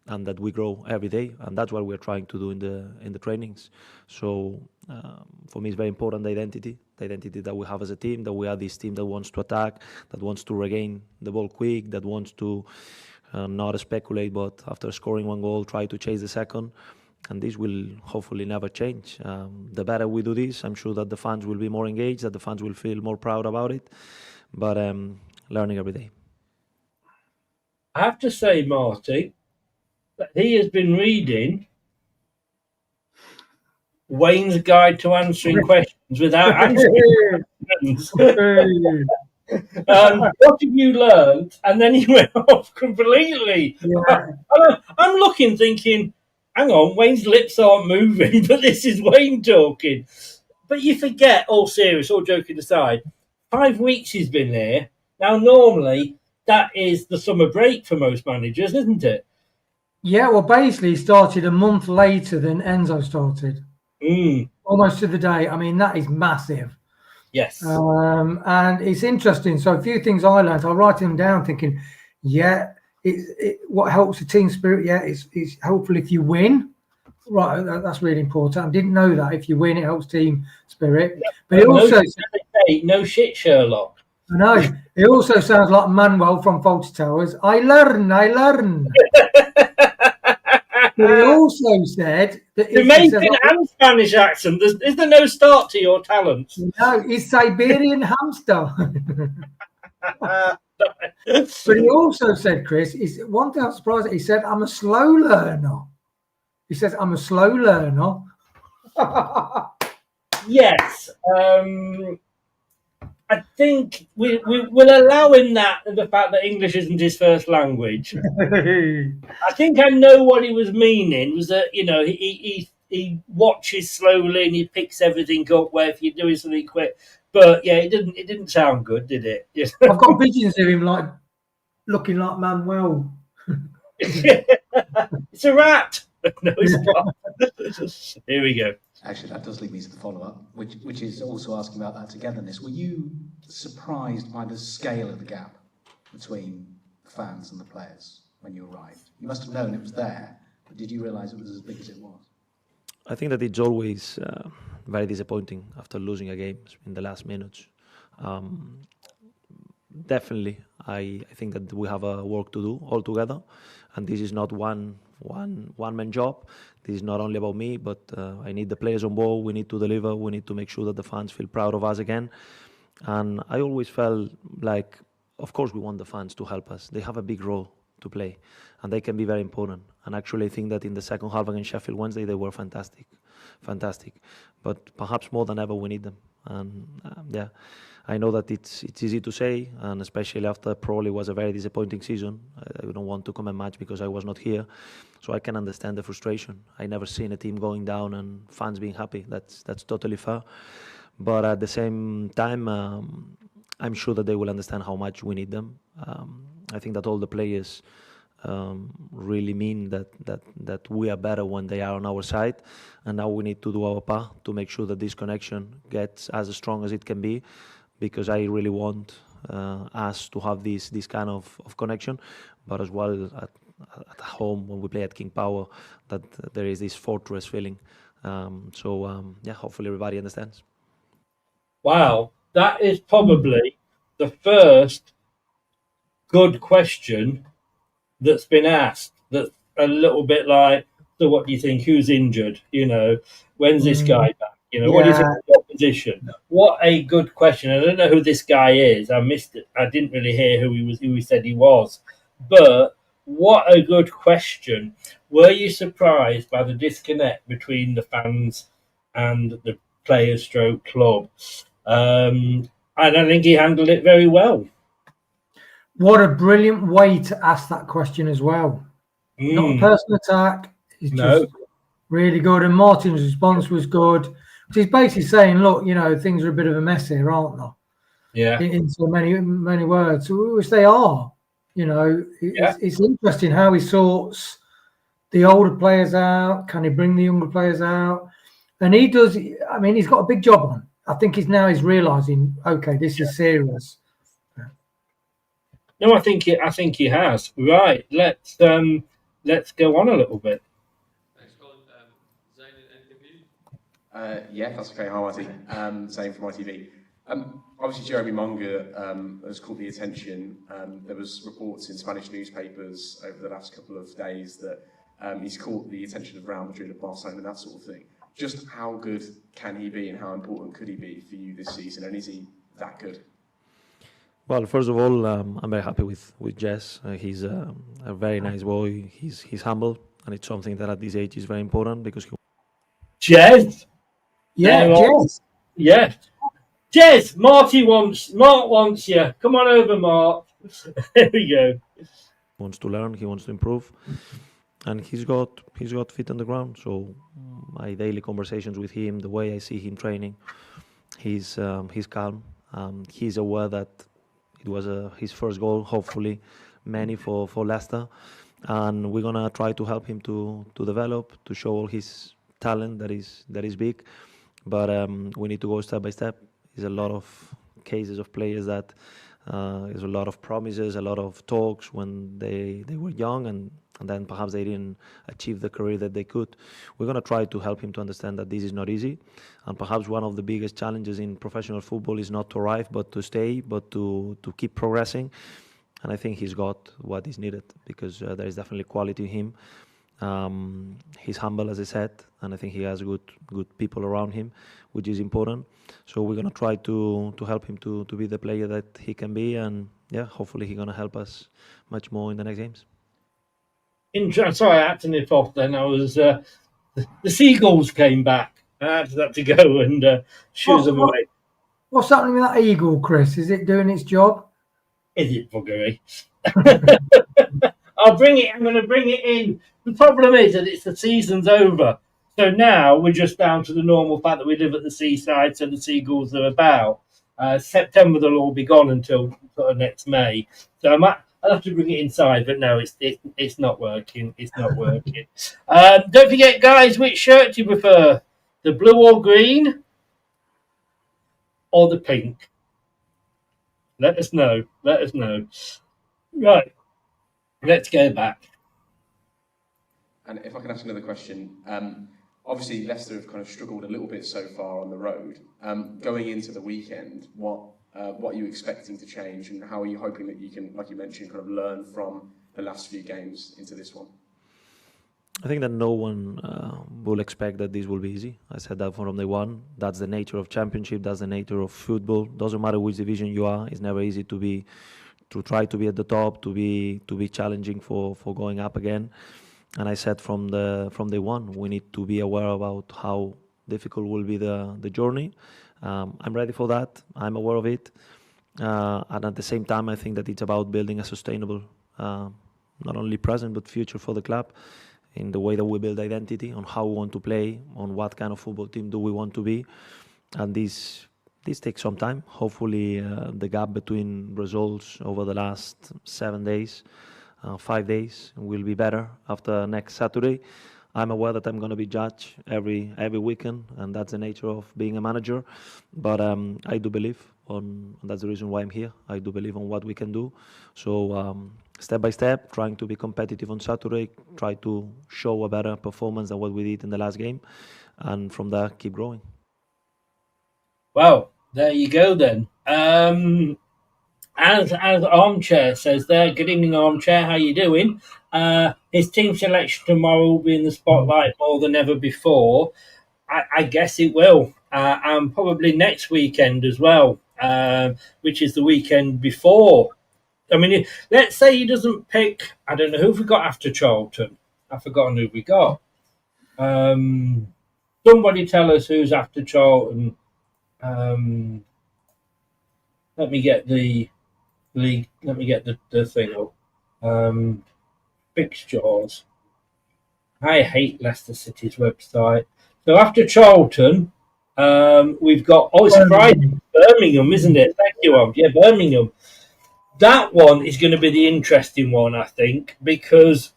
and that we grow every day, and that's what we're trying to do in the trainings. So for me, it's very important, the identity that we have as a team, that we are this team that wants to attack, that wants to regain the ball quick, that wants to not speculate, but after scoring one goal, try to chase the second. And this will hopefully never change. The better we do this, I'm sure that the fans will be more engaged, that the fans will feel more proud about it. But learning every day. I have to say, Marty, that he has been reading Wayne's Guide to Answering Questions without answering questions. What have you learned? And then he went off completely. Yeah. I'm looking, thinking, hang on, Wayne's lips aren't moving, but this is Wayne talking. But you forget, all serious, all joking aside, 5 weeks he's been there. Now, normally, that is the summer break for most managers, isn't it? Yeah, well, basically, he started a month later than Enzo started. Almost to the day. I mean, that is massive. Yes. And it's interesting. So a few things I learned, I write them down thinking, yeah, what helps the team spirit, yeah, it's helpful if you win. Right, that's really important. I didn't know that. If you win, it helps team spirit. But it also... No shit, Sherlock. I know. It also sounds like Manuel from Fawlty Towers. I learn. But he also said that Jamaican and Spanish accent. Is there no start to your talent? No, he's Siberian hamster. But he also said, Chris, one thing I'm surprised at, he said, I'm a slow learner. He says, I'm a slow learner. Yes. I think we will allow him the fact that English isn't his first language. I think I know what he was meaning, was that, you know, he watches slowly and he picks everything up where if you're doing something quick. But yeah, it didn't sound good, did it? I've got visions of him like looking like Manuel. It's a rat. No, it's not. Here we go. Actually, that does lead me to the follow-up, which is also asking about that togetherness. Were you surprised by the scale of the gap between the fans and the players when you arrived? You must have known it was there, but did you realise it was as big as it was? I think that it's always very disappointing after losing a game in the last minutes. Definitely, I think that we have a work to do all together, and this is not one man job. This is not only about me, but I need the players on board. We need to deliver. We need to make sure that the fans feel proud of us again. And I always felt like, of course, we want the fans to help us. They have a big role to play, and they can be very important. And actually, I think that in the second half against Sheffield Wednesday, they were fantastic. But perhaps more than ever, we need them. And yeah, I know that it's easy to say, and especially after probably was a very disappointing season. I don't want to comment much because I was not here, so I can understand the frustration. I never seen a team going down and fans being happy. That's totally fair. But at the same time, I'm sure that they will understand how much we need them. I think that all the players really mean that we are better when they are on our side, and now we need to do our part to make sure that this connection gets as strong as it can be, because I really want us to have this kind of connection, but as well at home when we play at King Power, that there is this fortress feeling. Yeah, hopefully everybody understands. Wow, that is probably the first good question that's been asked. That's a little bit like, so what do you think? Who's injured? When's this guy back? What do you think of the opposition? What a good question. I don't know who this guy is. I missed it. I didn't really hear who he said he was. But what a good question. Were you surprised by the disconnect between the fans and the players stroke club? And I think he handled it very well. What a brilliant way to ask that question as well. Not a personal attack. It's just really good. And Martin's response was good. He's basically saying, look, things are a bit of a mess here, aren't they? Yeah. In so many words, which they are. It's interesting how he sorts the older players out. Can he bring the younger players out? And he does. I mean, he's got a big job on. I think he's realising, okay, this is serious. No, I think he has. Right, let's go on a little bit. Thanks, Colin. Zayn, anything for you? Yeah, that's okay. Hi, Marty. Zayn from ITV. Obviously, Jeremy Munger has caught the attention. There was reports in Spanish newspapers over the last couple of days that he's caught the attention of Real Madrid and Barcelona and that sort of thing. Just how good can he be and how important could he be for you this season? And is he that good? Well, first of all, I'm very happy with Jess. He's a very nice boy. He's humble, and it's something that at this age is very important because Jess? Yeah, Jess. Yeah. Jess, Mark wants you. Come on over, Mark. There we go. Wants to learn, he wants to improve, and he's got feet on the ground. So my daily conversations with him, the way I see him training, he's calm. He's aware that it was his first goal, hopefully many for Leicester, and we're gonna try to help him to develop, to show all his talent that is big, but we need to go step by step. There's a lot of cases of players that there's a lot of promises, a lot of talks when they were young, and then perhaps they didn't achieve the career that they could. We're going to try to help him to understand that this is not easy, and perhaps one of the biggest challenges in professional football is not to arrive, but to stay, but to keep progressing. And I think he's got what is needed, because there is definitely quality in him. He's humble, as I said, and I think he has good people around him, which is important. So we're going to try to help him to be the player that he can be, and yeah, hopefully he's going to help us much more in the next games. Sorry, I had to nip off then. I was the Seagulls came back. I had to go and shoot them away. What's happening with that eagle, Chris? Is it doing its job? Is it buggery? I'm going to bring it in. The problem is that the season's over. So now we're just down to the normal fact that we live at the seaside, so the Seagulls are about. September they'll all be gone until sort of next May. So I'll have to bring it inside, but no, it's not working. It's not working. Don't forget, guys, which shirt do you prefer? The blue or green? Or the pink? Let us know. Right. Let's go back. And if I can ask another question, obviously Leicester have kind of struggled a little bit so far on the road. Going into the weekend, what What are you expecting to change, and how are you hoping that you can, like you mentioned, kind of learn from the last few games into this one? I think that no one will expect that this will be easy. I said that from day one. That's the nature of championship. That's the nature of football. Doesn't matter which division you are. It's never easy to try to be at the top, to be challenging for going up again. And I said from day one, we need to be aware about how difficult will be the journey. I'm ready for that. I'm aware of it. And at the same time, I think that it's about building a sustainable, not only present, but future for the club, in the way that we build identity, on how we want to play, on what kind of football team do we want to be. And this takes some time. Hopefully, the gap between results over the last 7 days, 5 days, will be better after next Saturday. I'm aware that I'm going to be judged every weekend, and that's the nature of being a manager. But I do believe that's the reason why I'm here. I do believe on what we can do. So step by step, trying to be competitive on Saturday, try to show a better performance than what we did in the last game, and from there keep growing. Well, there you go then. As Armchair says there, good evening, Armchair, how you doing? His team selection tomorrow will be in the spotlight more than ever before. I guess it will, and probably next weekend as well, which is the weekend before. I mean, let's say he doesn't pick, I don't know who we got after Charlton. I've forgotten who we got. Somebody tell us who's after Charlton. Let me get the league. Let me get the thing up. Fixtures. I hate Leicester City's website. So after Charlton, we've got. Oh, it's Friday. Birmingham, isn't it? Thank you, Om. Yeah, Birmingham. That one is going to be the interesting one, I think, because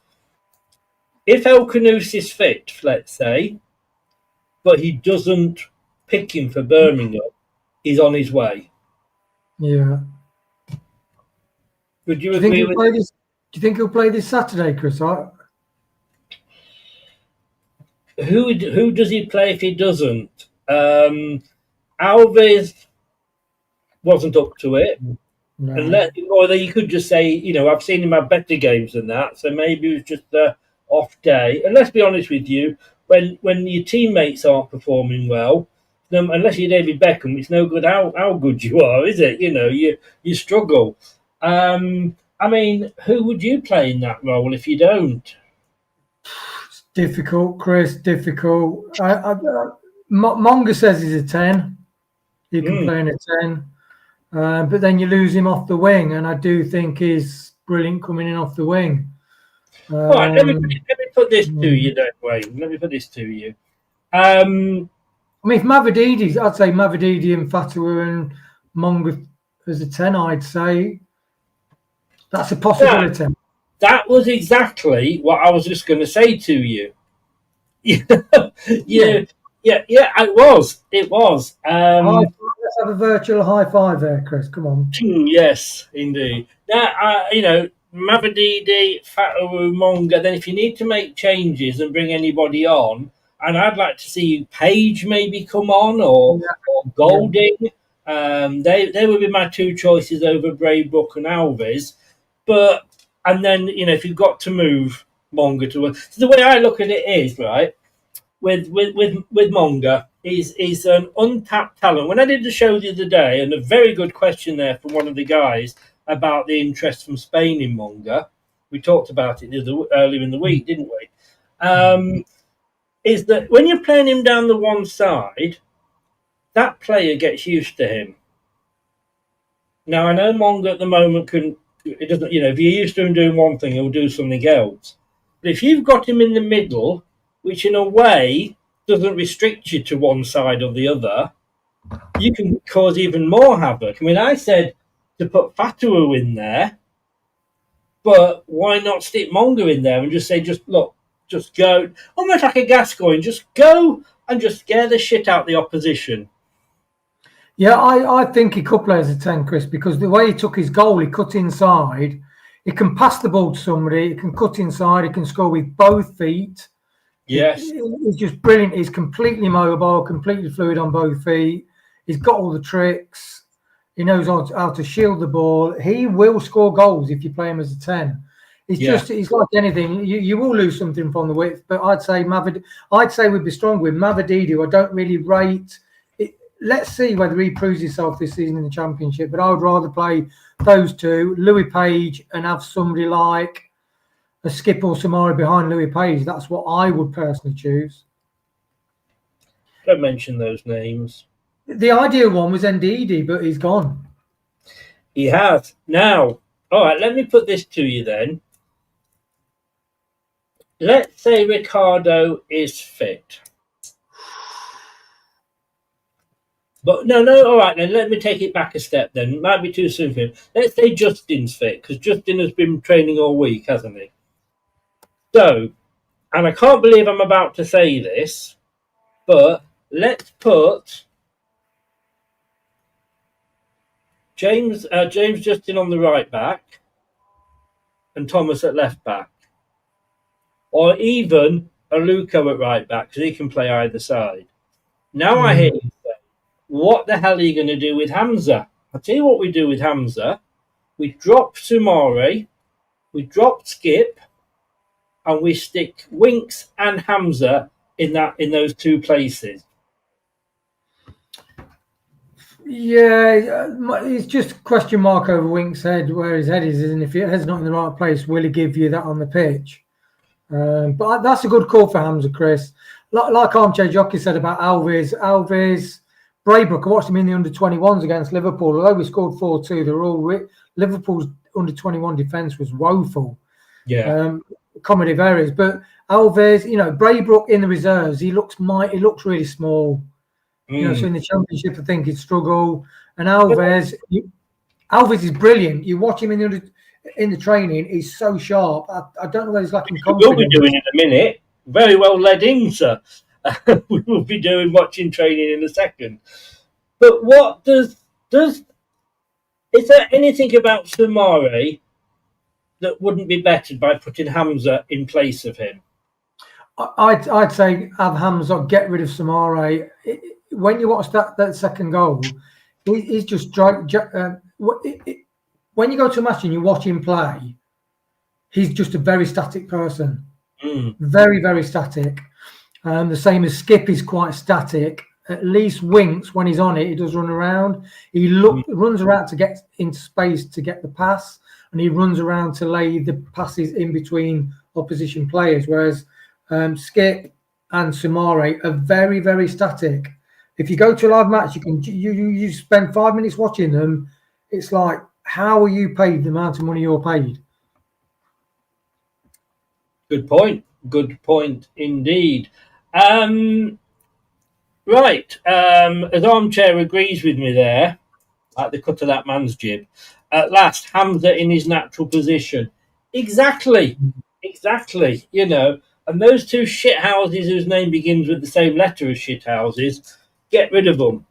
if El Khanous is fit, let's say, but he doesn't pick him for Birmingham, he's on his way. Yeah. Would you agree with that? Do you think he'll play this Saturday, Chris? Who does he play if he doesn't? Alves wasn't up to it. No. Or you could just say, I've seen him have better games than that, so maybe it was just an off day. And let's be honest with you, when your teammates aren't performing well, unless you're David Beckham, it's no good how good you are, is it? You struggle. I mean, who would you play in that role if you don't? It's difficult, Chris, difficult. Monga says he's a 10. He can play in a 10. But then you lose him off the wing, and I do think he's brilliant coming in off the wing. All right, let me put this to you, then, Wayne. Let me put this to you. I mean, if Mavididi, I'd say Mavididi and Fatawu and Monga as a 10, I'd say. That's a possibility. That was exactly what I was just going to say to you. Yeah, it was. It was. Let's have a virtual high five there, Chris. Come on. Yes, indeed. Now, Mavididi, Fatawu, Monga. Then, if you need to make changes and bring anybody on, and I'd like to see Page maybe come on or Golding. They would be my two choices over Braybrook and Alves. And then if you've got to move Monga to so the way I look at it is right with Monga. He's an untapped talent. When I did the show the other day, and a very good question there from one of the guys about the interest from Spain in Monga, we talked about it earlier in the week, didn't we? Is that when you're playing him down the one side, that player gets used to him. Now I know Monga at the moment it doesn't. If you're used to him doing one thing, he'll do something else. But if you've got him in the middle, which in a way doesn't restrict you to one side or the other, you can cause even more havoc. I mean, I said to put Fatawu in there, but why not stick Monga in there and just say, just go, almost like a Gascoigne, just go and just scare the shit out the opposition. Yeah, I think he could play as a 10, Chris, because the way he took his goal, he cut inside. He can pass the ball to somebody. He can cut inside. He can score with both feet. Yes. He's just brilliant. He's completely mobile, completely fluid on both feet. He's got all the tricks. He knows how to shield the ball. He will score goals if you play him as a 10. He's like anything. You will lose something from the width, but I'd say we'd be strong with Mavididi, who I don't really rate. Let's see whether he proves himself this season in the Championship, but I would rather play those two, Louis Page, and have somebody like a Skip or Samari behind Louis Page. That's what I would personally choose. Don't mention those names. The ideal one was Ndidi, but he's gone. He has. Now, all right, let me put this to you then. Let's say Ricardo is fit. But no, all right, then let me take it back a step then. It might be too soon for him. Let's say Justin's fit, because Justin has been training all week, hasn't he? So, and I can't believe I'm about to say this, but let's put James Justin on the right back and Thomas at left back. Or even Aluko at right back, because he can play either side. Now I hear you say, what the hell are you going to do with Hamza? I'll tell you what we do with Hamza. We drop Sumare, we drop Skip, and we stick Winks and Hamza in those two places. Yeah, it's just a question mark over Winks' head, where his head is, and if his head's not in the right place, will he give you that on the pitch? But that's a good call for Hamza, Chris. Like Armchair Jockey said about Alves, Braybrook, I watched him in the under-21s against Liverpool. Although we scored 4-2, they're all Liverpool's under-21 defence was woeful. Yeah. Comedy of errors. But Alves, Braybrook in the reserves, he looks really small. So in the Championship, I think he'd struggle. And Alves is brilliant. You watch him in the training, he's so sharp. I don't know whether he's lacking confidence. We'll be doing in a minute. Very well led in, sir. We will be watching training in a second. But what is there anything about Sumare that wouldn't be bettered by putting Hamza in place of him? I'd say have Hamza, get rid of Sumare. When you watch that second goal, he's just when you go to a match and you watch him play, he's just a very static person. Very, very static. The same as Skip is quite static. At least Winks, when he's on it, he does run around. He runs around to get into space to get the pass, and he runs around to lay the passes in between opposition players. Whereas Skip and Sumare are very, very static. If you go to a live match, you spend 5 minutes watching them. It's like, how are you paid the amount of money you're paid? Good point. Good point indeed. Right. As Armchair agrees with me there, at the cut of that man's jib, at last, Hamza in his natural position. Exactly. And those two shithouses whose name begins with the same letter as shithouses, get rid of them,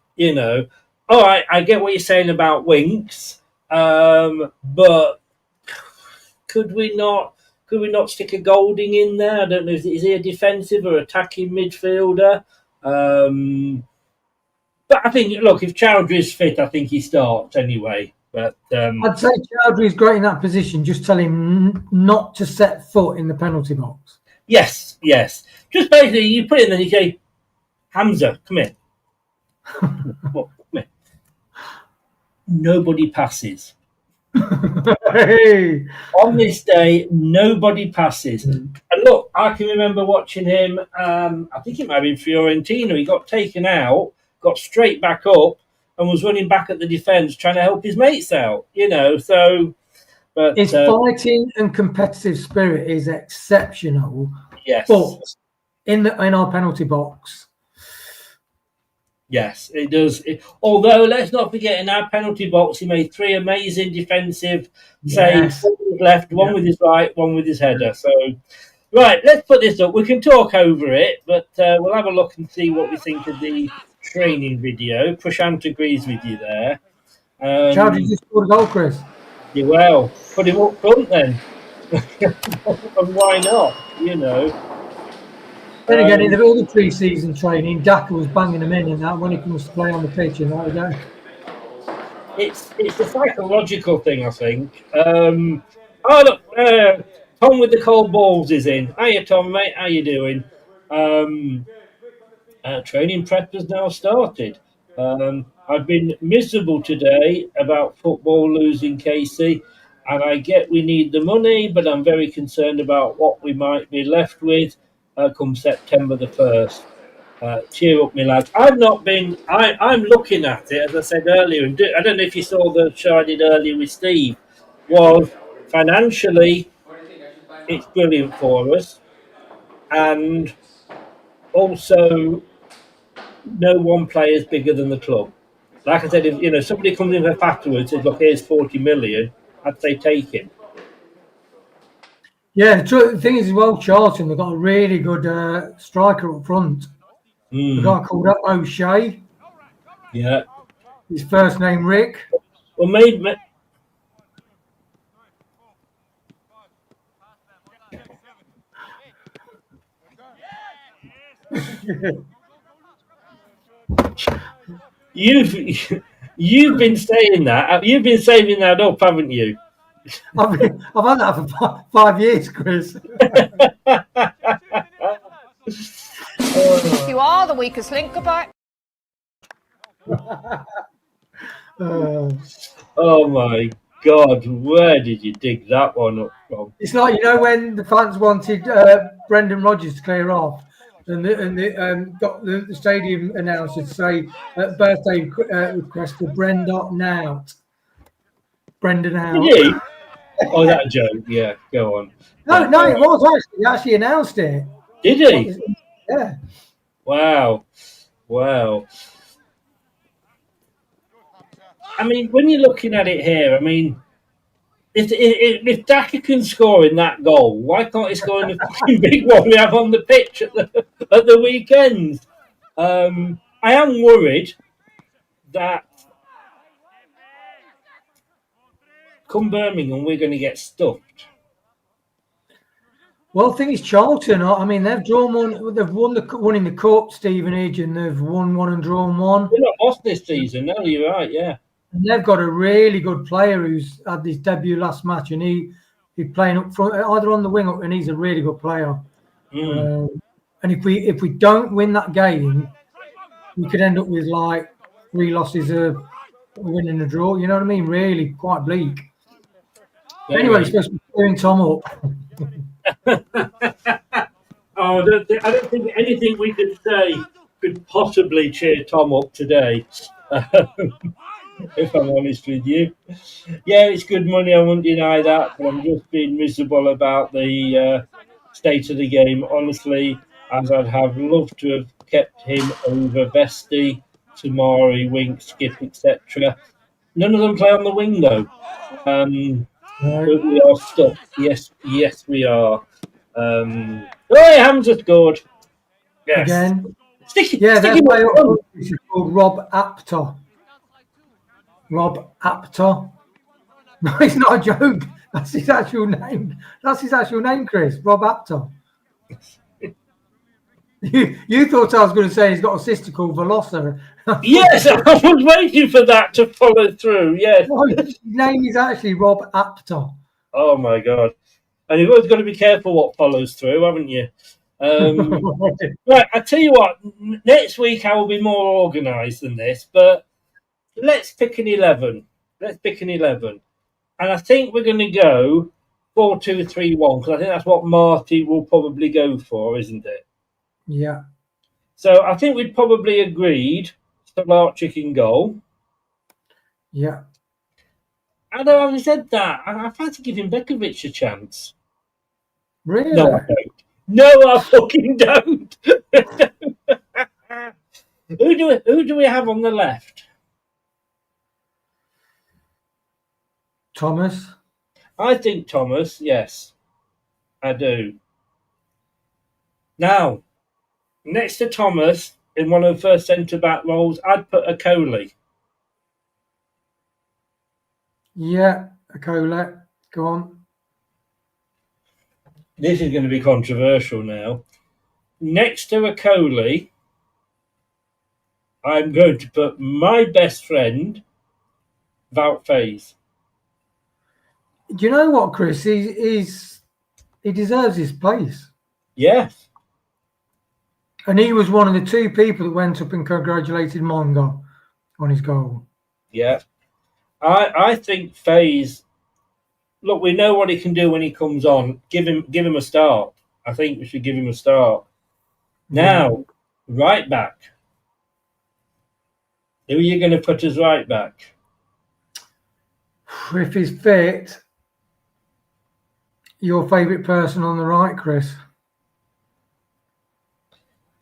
All right, I get what you're saying about Winks, but could we not stick a Golding in there? I don't know, is he a defensive or attacking midfielder? But I think, look, if Chowdhury's fit, I think he starts anyway. But I'd say Chowdhury's great in that position. Just tell him not to set foot in the penalty box. Yes. Just basically, you put it in and you say, Hamza, come here. Come here. Nobody passes. Hey. On this day, nobody passes. And look, I can remember watching him, I think it might have been Fiorentina. He got taken out, got straight back up, and was running back at the defence trying to help his mates out, so... But, his fighting and competitive spirit is exceptional. Yes. But in our penalty box... Yes, it does. Although, let's not forget, in our penalty box, he made 3 amazing defensive saves. One with his left, one with his right, one with his header. So, right, let's put this up. We can talk over it, but we'll have a look and see what we think of the training video. Prashant agrees with you there. Chowdhury just scored a goal, Chris. Yeah, well, put him up front then. And why not, Then again, in all the pre-season training, Daka was banging them in and that when he comes to play on the pitch, and that we go. it's a psychological thing, I think. Oh look, Tom with the cold balls is in. Hiya, Tom, mate. How you doing? Training prep has now started. I've been miserable today about football losing Casey, and I get we need the money, but I'm very concerned about what we might be left with come September the 1st. Cheer up, me lads. I've not been. I'm looking at it, as I said earlier, and I don't know if you saw the show I did earlier with Steve. Was financially, it's brilliant for us, and also no one player is bigger than the club. Like I said, if somebody comes in afterwards and says, "Look, here's 40 million," I'd say take him. Yeah, the thing is, as well, Charlton, they've got a really good striker up front. The guy called up O'Shea. Yeah. His first name Rick. Well, maybe. You've been saying that. You've been saving that up, haven't you? I've had that for 5 years, Chris. You are the weakest link. Goodbye. Oh my God! Where did you dig that one up from? It's like when the fans wanted Brendan Rodgers to clear off, and got the stadium announcer to say birthday request for Brendan out. Brendan out. Did he? Oh, that joke. Yeah, go on. No, it was actually. He actually announced it. Did he? Yeah. Wow. I mean, when you're looking at it here, I mean, if Daka can score in that goal, why can't he score in the fucking big one we have on the pitch at the weekends? I am worried that come Birmingham, we're going to get stuffed. Well, the thing is, Charlton, I mean, they've drawn one. They've won in the cup, Stevenage, and they've won one and drawn one. They're not lost this season. No, you're right. Yeah. And they've got a really good player who's had his debut last match, and he's playing up front, either on the wing, and he's a really good player. And if we don't win that game, we could end up with like 3 losses, a win and a draw. You know what I mean? Really, quite bleak. Anyway, you're supposed to be cheering Tom up. I don't think anything we could say could possibly cheer Tom up today. If I'm honest with you. Yeah, it's good money, I won't deny that, but I'm just being miserable about the state of the game, honestly, as I'd have loved to have kept him over Vesti, Tamari, Wink, Skip, etc. None of them play on the wing, though. But we are stuck. Yes, we are. Hamza scored. Yes. Again. Sticky their player is called Rob Apter. Rob Apter. No, it's not a joke. That's his actual name. That's his actual name, Chris. Rob Apter. You thought I was going to say he's got a sister called Velosa. Yes, I was waiting for that to follow through. Yes. No, his name is actually Rob Apter. Oh my God. And you've always got to be careful what follows through, haven't you? Right, I tell you what, next week I will be more organised than this, but let's pick an 11. And I think we're going to go 4-2-3-1, because I think that's what Marty will probably go for, isn't it? Yeah. So I think we'd probably agreed Stolarczyk in goal. Yeah. Although having said that, I fancy giving Bekovic a chance. Really? No, I don't. No, I fucking don't. Who do we have on the left? Thomas. I think Thomas, yes. I do. Now, next to Thomas, in one of the first centre-back roles, I'd put a Coley. Yeah, a Coley. Go on. This is going to be controversial now. Next to a Coley, I'm going to put my best friend, Wout Faes. Do you know what, Chris? He deserves his place. Yes. And he was one of the two people that went up and congratulated Mongo on his goal. Yeah. I think Faes, look, we know what he can do when he comes on. Give him a start. I think we should give him a start. Now, right back. Who are you going to put as right back? If he's fit, your favourite person on the right, Chris?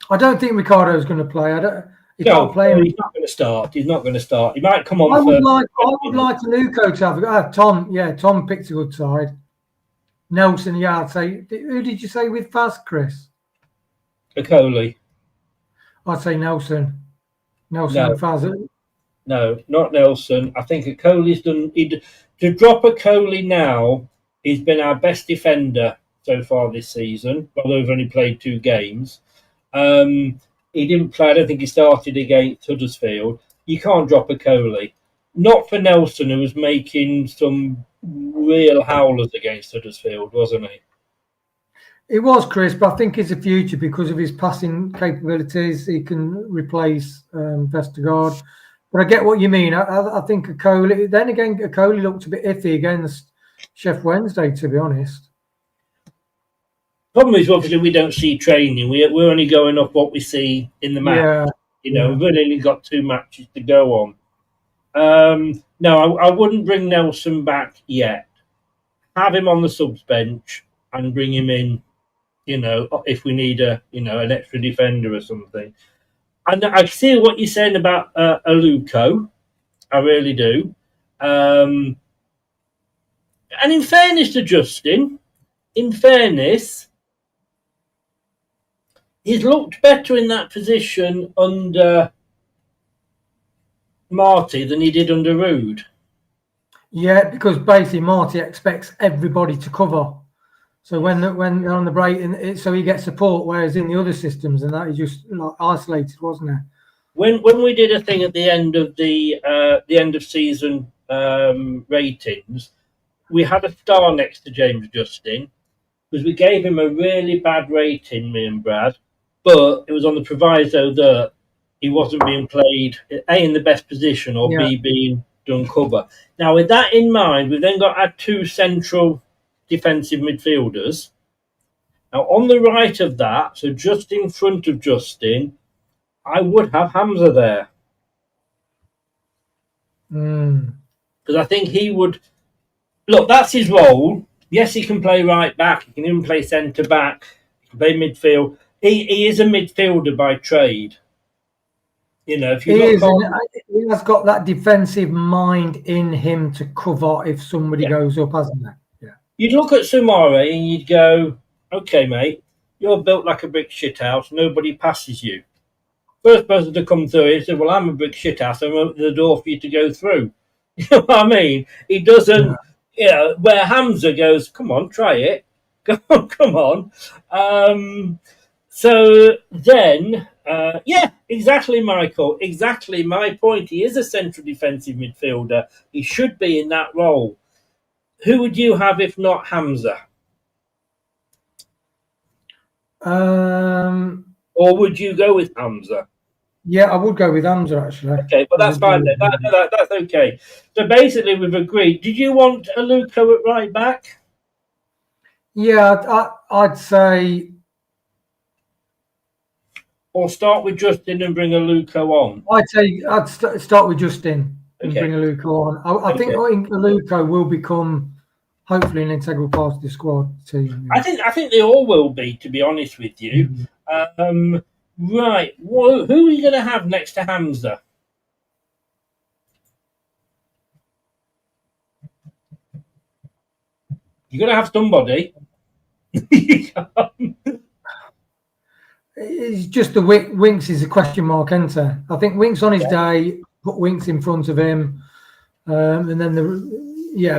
I don't think Ricardo's going to play. He's not going to start. He's not going to start. He might come on I first. would like Luco to have Tom. Yeah, Tom picked a good side. Nelson, yeah, I'd say. Who did you say with Faz, Chris? Okoli. I'd say Nelson. Nelson and Faz. No, not Nelson. I think Okoli's done. To drop Okoli now, he's been our best defender so far this season, although we've only played 2 games. He didn't play. I don't think he started against Huddersfield. You can't drop Okoli. Not for Nelson, who was making some real howlers against Huddersfield, wasn't he? It was, Chris, but I think it's a future because of his passing capabilities. He can replace Vestergaard. But I get what you mean. I think Okoli. Then again, Okoli looked a bit iffy against Sheff Wednesday, to be honest. Problem is, obviously, we don't see training. We're only going off what we see in the match. Yeah. We've only got 2 matches to go on. No, I wouldn't bring Nelson back yet. Have him on the subs bench and bring him in, if we need an extra defender or something. And I see what you're saying about Aluko. I really do. And in fairness to Justin, he's looked better in that position under Marty than he did under Rude. Yeah, because basically Marty expects everybody to cover. So when they're on the break, so he gets support, whereas in the other systems and that, he just isolated, wasn't he? When we did a thing at the end of the end of season ratings, we had a star next to James Justin because we gave him a really bad rating, me and Brad, but it was on the proviso that he wasn't being played A, in the best position, or B, being done cover. Now, with that in mind, we've then got our 2 central defensive midfielders. Now, on the right of that, so just in front of Justin, I would have Hamza there. Because I think he would... Look, that's his role. Yes, he can play right back. He can even play centre back. He can play midfield. He is a midfielder by trade. If you he has got that defensive mind in him to cover if somebody goes up, hasn't he? Yeah. You'd look at Sumare and you'd go, okay, mate, you're built like a brick shithouse. Nobody passes you. First person to come through, he said, well, I'm a brick shithouse. I'm opening the door for you to go through. You know what I mean? He doesn't, where Hamza goes, come on, try it. Come on. So then, exactly, Michael. Exactly my point. He is a central defensive midfielder. He should be in that role. Who would you have if not Hamza? Or would you go with Hamza? Yeah, I would go with Hamza, actually. Okay, but that's fine then. That's okay. So basically, we've agreed. Did you want Aluko at right back? Yeah, I'd say... Or start with Justin and bring Aluko on? I'd start with Justin and bring Aluko on. I think Aluko will become, hopefully, an integral part of the squad team. I think they all will be, to be honest with you. Right. Who are you going to have next to Hamza? You're going to have somebody. It's just the Winks is a question mark, isn't it? I think Winks on his day, put Winks in front of him, and then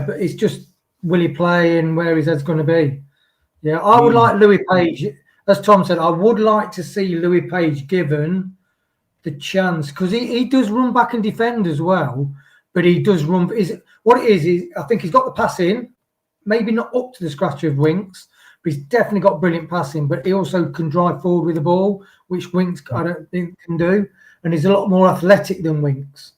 but it's just will he play and where his head's going to be. Yeah, I would like Louis Page, as Tom said. I would like to see Louis Page given the chance because he does run back and defend as well, but he does run. What it is I think he's got the passing, maybe not up to the scratch of Winks, but he's definitely got brilliant passing. But he also can drive forward with the ball, which Winks I don't think can do, and he's a lot more athletic than Winks.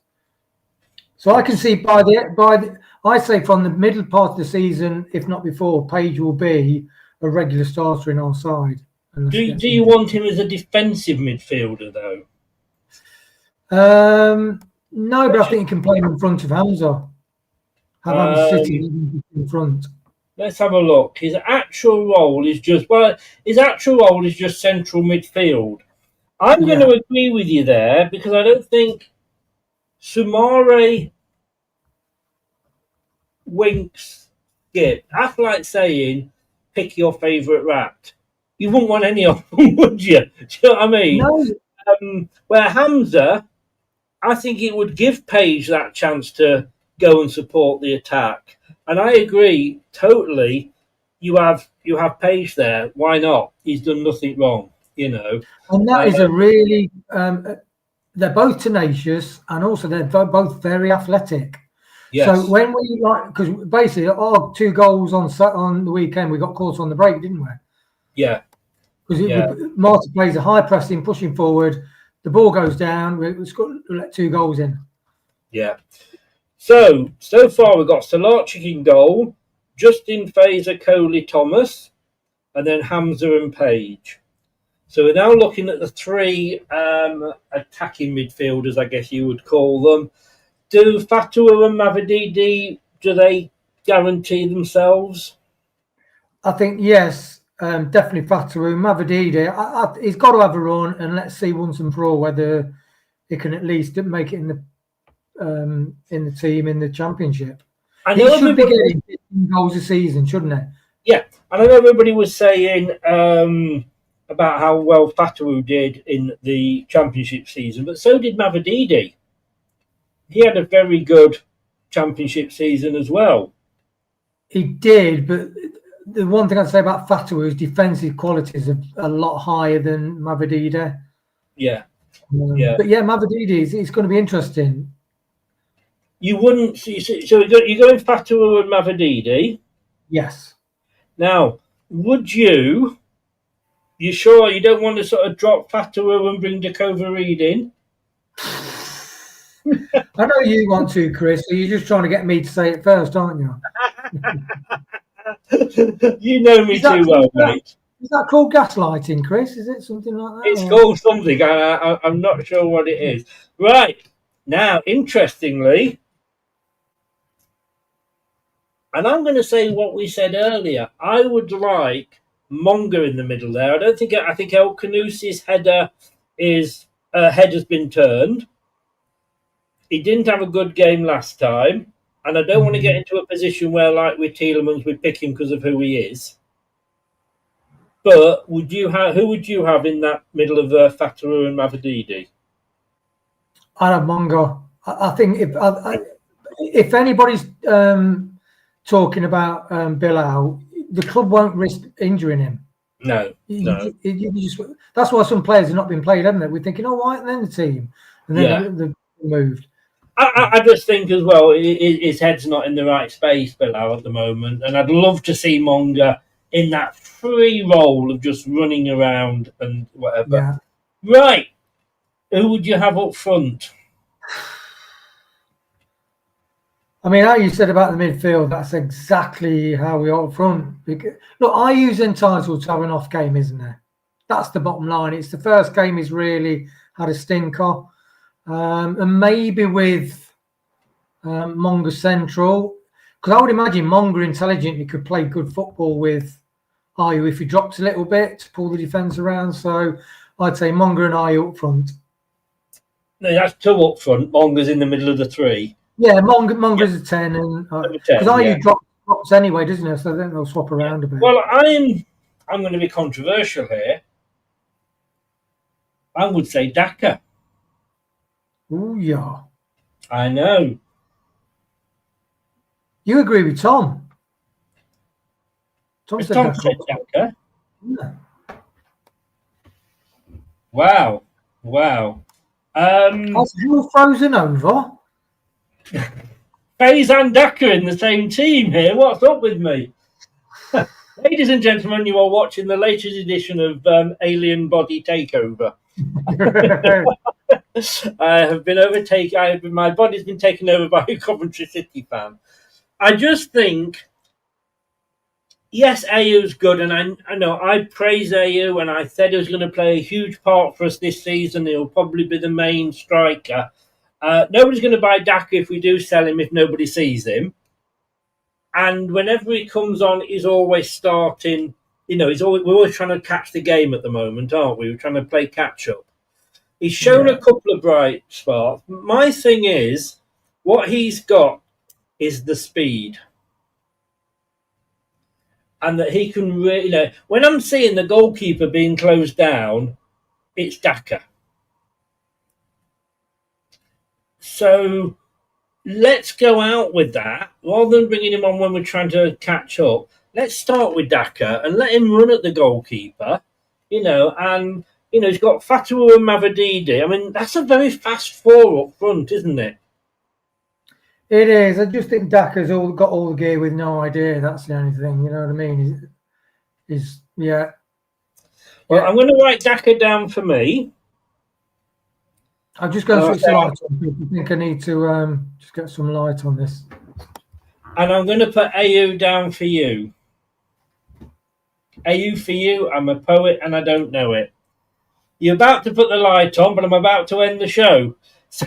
So I can see I say from the middle part of the season, if not before, Page will be a regular starter in our side. Do you want him as a defensive midfielder though? No, but I think he can play in front of Hamza. Have Hamza sitting in front. Let's have a look. His actual role is just central midfield. I'm going to agree with you there because I don't think Sumare, Winks, Skip. That's like saying pick your favourite rat. You wouldn't want any of them, would you? Do you know what I mean? No. Where Hamza, I think it would give Page that chance to go and support the attack. And I agree totally. You have Page there. Why not? He's done nothing wrong, you know. And that is a really. They're both tenacious, and also they're both very athletic. Yes. So when we because basically our 2 goals on the weekend, we got caught on the break, didn't we? Yeah. Because Marta plays a high pressing, pushing forward. The ball goes down. We let 2 goals in. Yeah. So far we've got Salarchik in goal, Justin Fraser, Coley, Thomas, and then Hamza and Page. So we're now looking at the 3 attacking midfielders, I guess you would call them. Do Fatawu and Mavididi, do they guarantee themselves? I think yes, definitely Fatawu. Mavididi, he's got to have a run, and let's see once and for all whether he can at least make it in the team in the championship. He should be getting 15 goals a season, shouldn't he? Yeah, and I know everybody was saying about how well Fatawu did in the championship season, but so did Mavididi. He had a very good championship season as well. He did, but the one thing I'd say about Fatawu is defensive qualities are a lot higher than Mavididi. Yeah. But yeah, Mavididi, it's going to be interesting. You wouldn't see, so you're going Fatawu and Mavididi? Yes. Now, would you sure you don't want to sort of drop Fatawu and bring Dakova Reed in? I know you want to, Chris, so you're just trying to get me to say it first, aren't you? You know me too well, mate. Is that called gaslighting, Chris? Is it something like that? It's called something. I'm not sure what it is. Right. Now, interestingly, and I'm going to say what we said earlier, I would like Monga in the middle there. I think El Kanusi's header has been turned. He didn't have a good game last time, and I don't want to get into a position where, like with Tielemans, we pick him because of who he is. But who would you have in that middle of Fatawu and Mavididi? I'd have Monga. I think if anybody's talking about Bilal, the club won't risk injuring him. No. That's why some players have not been played, haven't they? We're thinking, why aren't they in the team? And then they're moved. I just think as well, his head's not in the right space, Bilal, at the moment. And I'd love to see Monga in that free role of just running around and whatever. Yeah. Right. Who would you have up front? I mean, how you said about the midfield, that's exactly how we are up front. Look, IU's entitled to have an off game, isn't there? That's the bottom line. It's the first game he's really had a stinker. And maybe with Monga central, because I would imagine Monga intelligently could play good football with IU if he drops a little bit to pull the defence around. So I'd say Monga and IU up front. No, that's 2 up front. Monga's in the middle of the 3. Yeah, Monga's a 10, and because IU drops anyway, doesn't it? So then they'll swap around a bit. Well, I'm going to be controversial here. I would say Daka. Oh, yeah. I know. You agree with Tom? Tom said Daka. Yeah. Wow. Has Hill frozen over? Faze and Daka in the same team here. What's up with me? Ladies and gentlemen, you are watching the latest edition of Alien Body Takeover. I have been overtaken. My body's been taken over by a Coventry City fan. I just think, yes, Ayew's good, and I know I praise Ayew, and I said he was going to play a huge part for us this season. He'll probably be the main striker. Nobody's going to buy Daka if we do sell him if nobody sees him. And whenever he comes on, he's always starting. You know, we're always trying to catch the game at the moment, aren't we? We're trying to play catch up. He's shown a couple of bright spots. My thing is, what he's got is the speed. And that he can really, you know, when I'm seeing the goalkeeper being closed down, it's Daka. So let's go out with that. Rather than bringing him on when we're trying to catch up, let's start with Daka and let him run at the goalkeeper, you know, and, you know, he's got Fatu and Mavadidi. I mean, that's a very fast four up front, isn't it? It is. I just think Daka's got all the gear with no idea. That's the only thing, you know what I mean? Yeah. Well, I'm going to write Daka down for me. I'm just going to switch the light on. I think I need to just get some light on this. And I'm going to put Ayew down for you. Ayew for you. I'm a poet and I don't know it. You're about to put the light on, but I'm about to end the show. So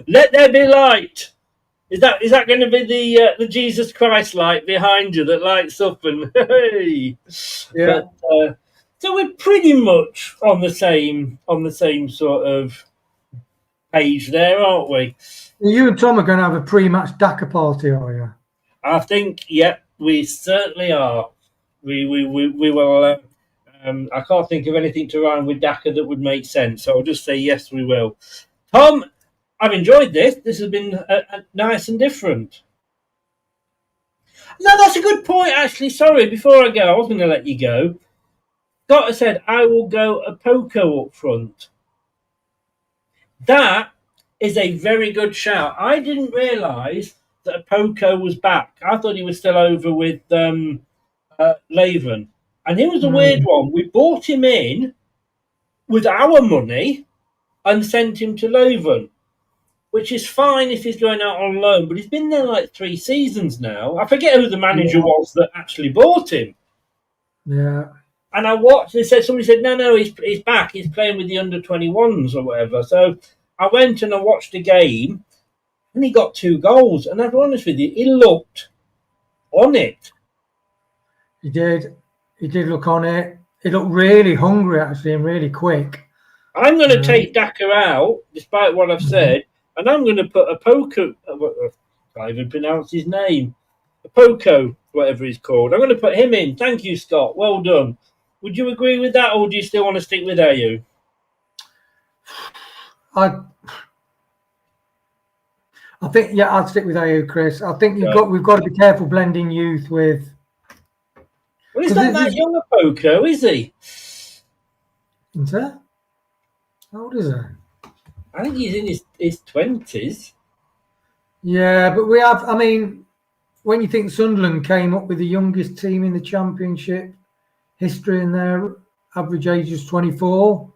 let there be light. Is that going to be the Jesus Christ light behind you that lights up and hey? Yeah. But, so we're pretty much on the same sort of page there, aren't we? You and Tom are going to have a pre-match Daka party, are you? I think, yeah, we certainly are. We will. I can't think of anything to rhyme with Daka that would make sense, so I'll just say yes, we will. Tom, I've enjoyed this. This has been nice and different. No, that's a good point, actually. Sorry, before I go, I was going to let you go. Scott said, I will go a Poco up front. That is a very good shout. I didn't realise that a Poco was back. I thought he was still over with Laven. And he was a weird one. We bought him in with our money and sent him to Laven, which is fine if he's going out on loan, but he's been there like 3 seasons now. I forget who the manager was that actually bought him. Yeah. And I watched, somebody said, no, he's back. He's playing with the under-21s or whatever. So I went and I watched the game, and he got 2 goals. And I'll be honest with you, he looked on it. He did. He did look on it. He looked really hungry, actually, and really quick. I'm going to take Daka out, despite what I've said, and I'm going to put a Poco. I can't even pronounce his name. A Poco, whatever he's called. I'm going to put him in. Thank you, Scott. Well done. Would you agree with that, or do you still want to stick with Ayew? I think, yeah, I'd stick with Ayew, Chris. I think we've got to be careful blending youth with. Well, he's not that young a Poco, is he? Is that? How old is he? I think he's in his 20s. Yeah, but we have. I mean, when you think Sunderland came up with the youngest team in the Championship history, and their average age is 24.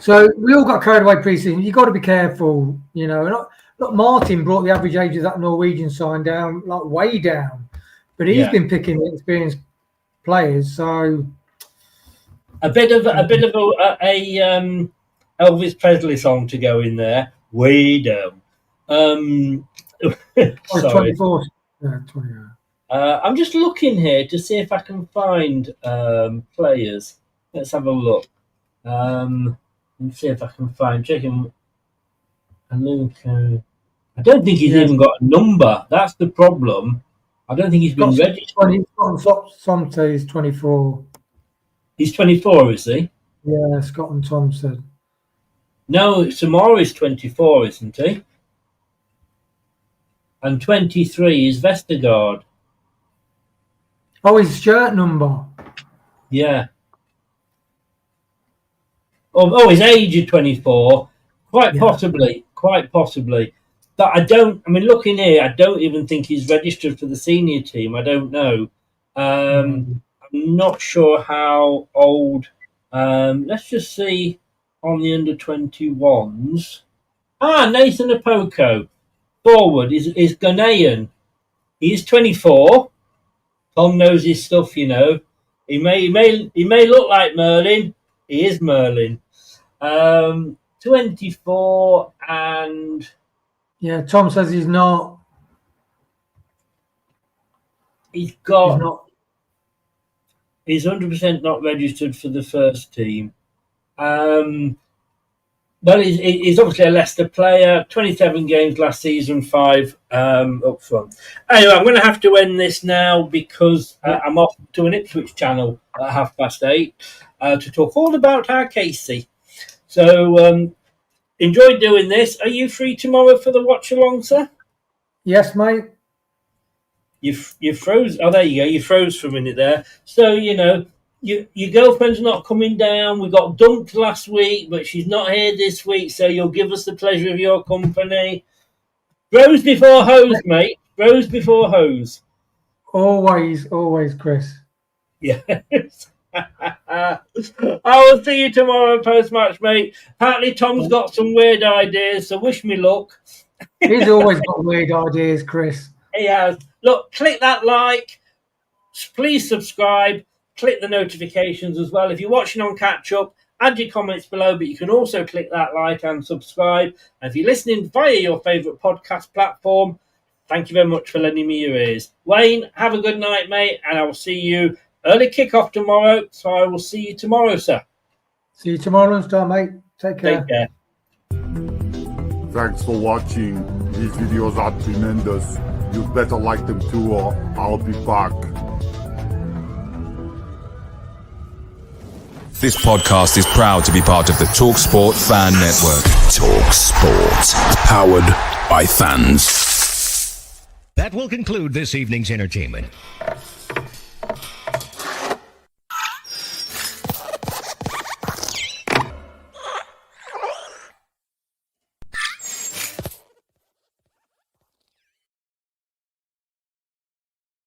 So we all got carried away pre-season. You've got to be careful, you know. Look, Martin brought the average age of that Norwegian side down, like way down, but he's been picking the experienced players. So a bit of a Elvis Presley song to go in there, way down. Sorry. 24. Yeah, 20. I'm just looking here to see if I can find players. Let's have a look. And see if I can find checking. Aluko. I don't think he's even got a number. That's the problem. I don't think he's been registered. Tom said he's 24. He's 24, is he? Yeah, Scott and Tom said. No, Samara's 24, isn't he? And 23 is Vestergaard. Oh, his shirt number. Yeah. Oh, his age is 24. Quite possibly quite possibly. But looking here, I don't even think he's registered for the senior team. I don't know. I'm not sure how old. Let's just see on the under-21s. Nathan Apoko, forward, is Ghanaian. He is 24. Tom knows his stuff, you know. He may look like Merlin. He is Merlin. 24 and... Yeah, Tom says he's not. He's 100% not registered for the first team. Well, he's obviously a Leicester player. 27 games last season, 5 up front. Anyway, I'm going to have to end this now because I'm off to an Ipswich channel at 8:30 to talk all about our Casey. So enjoyed doing this. Are you free tomorrow for the watch along, sir? Yes, mate. You froze. Oh, there you go. You froze for a minute there. So, you know, your girlfriend's not coming down. We got dumped last week, but she's not here this week, so you'll give us the pleasure of your company. Bros before hose, mate. Bros before hose. Always, Chris. Yes. I will see you tomorrow post-match, mate. Apparently Tom's got some weird ideas, so wish me luck. He's always got weird ideas, Chris. He has. Look, click that like. Please subscribe. Click the notifications as well. If you're watching on catch-up, add your comments below, but you can also click that like and subscribe. And if you're listening via your favourite podcast platform, thank you very much for lending me your ears. Wayne, have a good night, mate, and I will see you early kick-off tomorrow, so I will see you tomorrow, sir. See you tomorrow lunchtime, mate. Take care. Take care. Thanks for watching. These videos are tremendous. You better like them too, or I'll be back. This podcast is proud to be part of the TalkSport Fan Network. TalkSport. Powered by fans. That will conclude this evening's entertainment.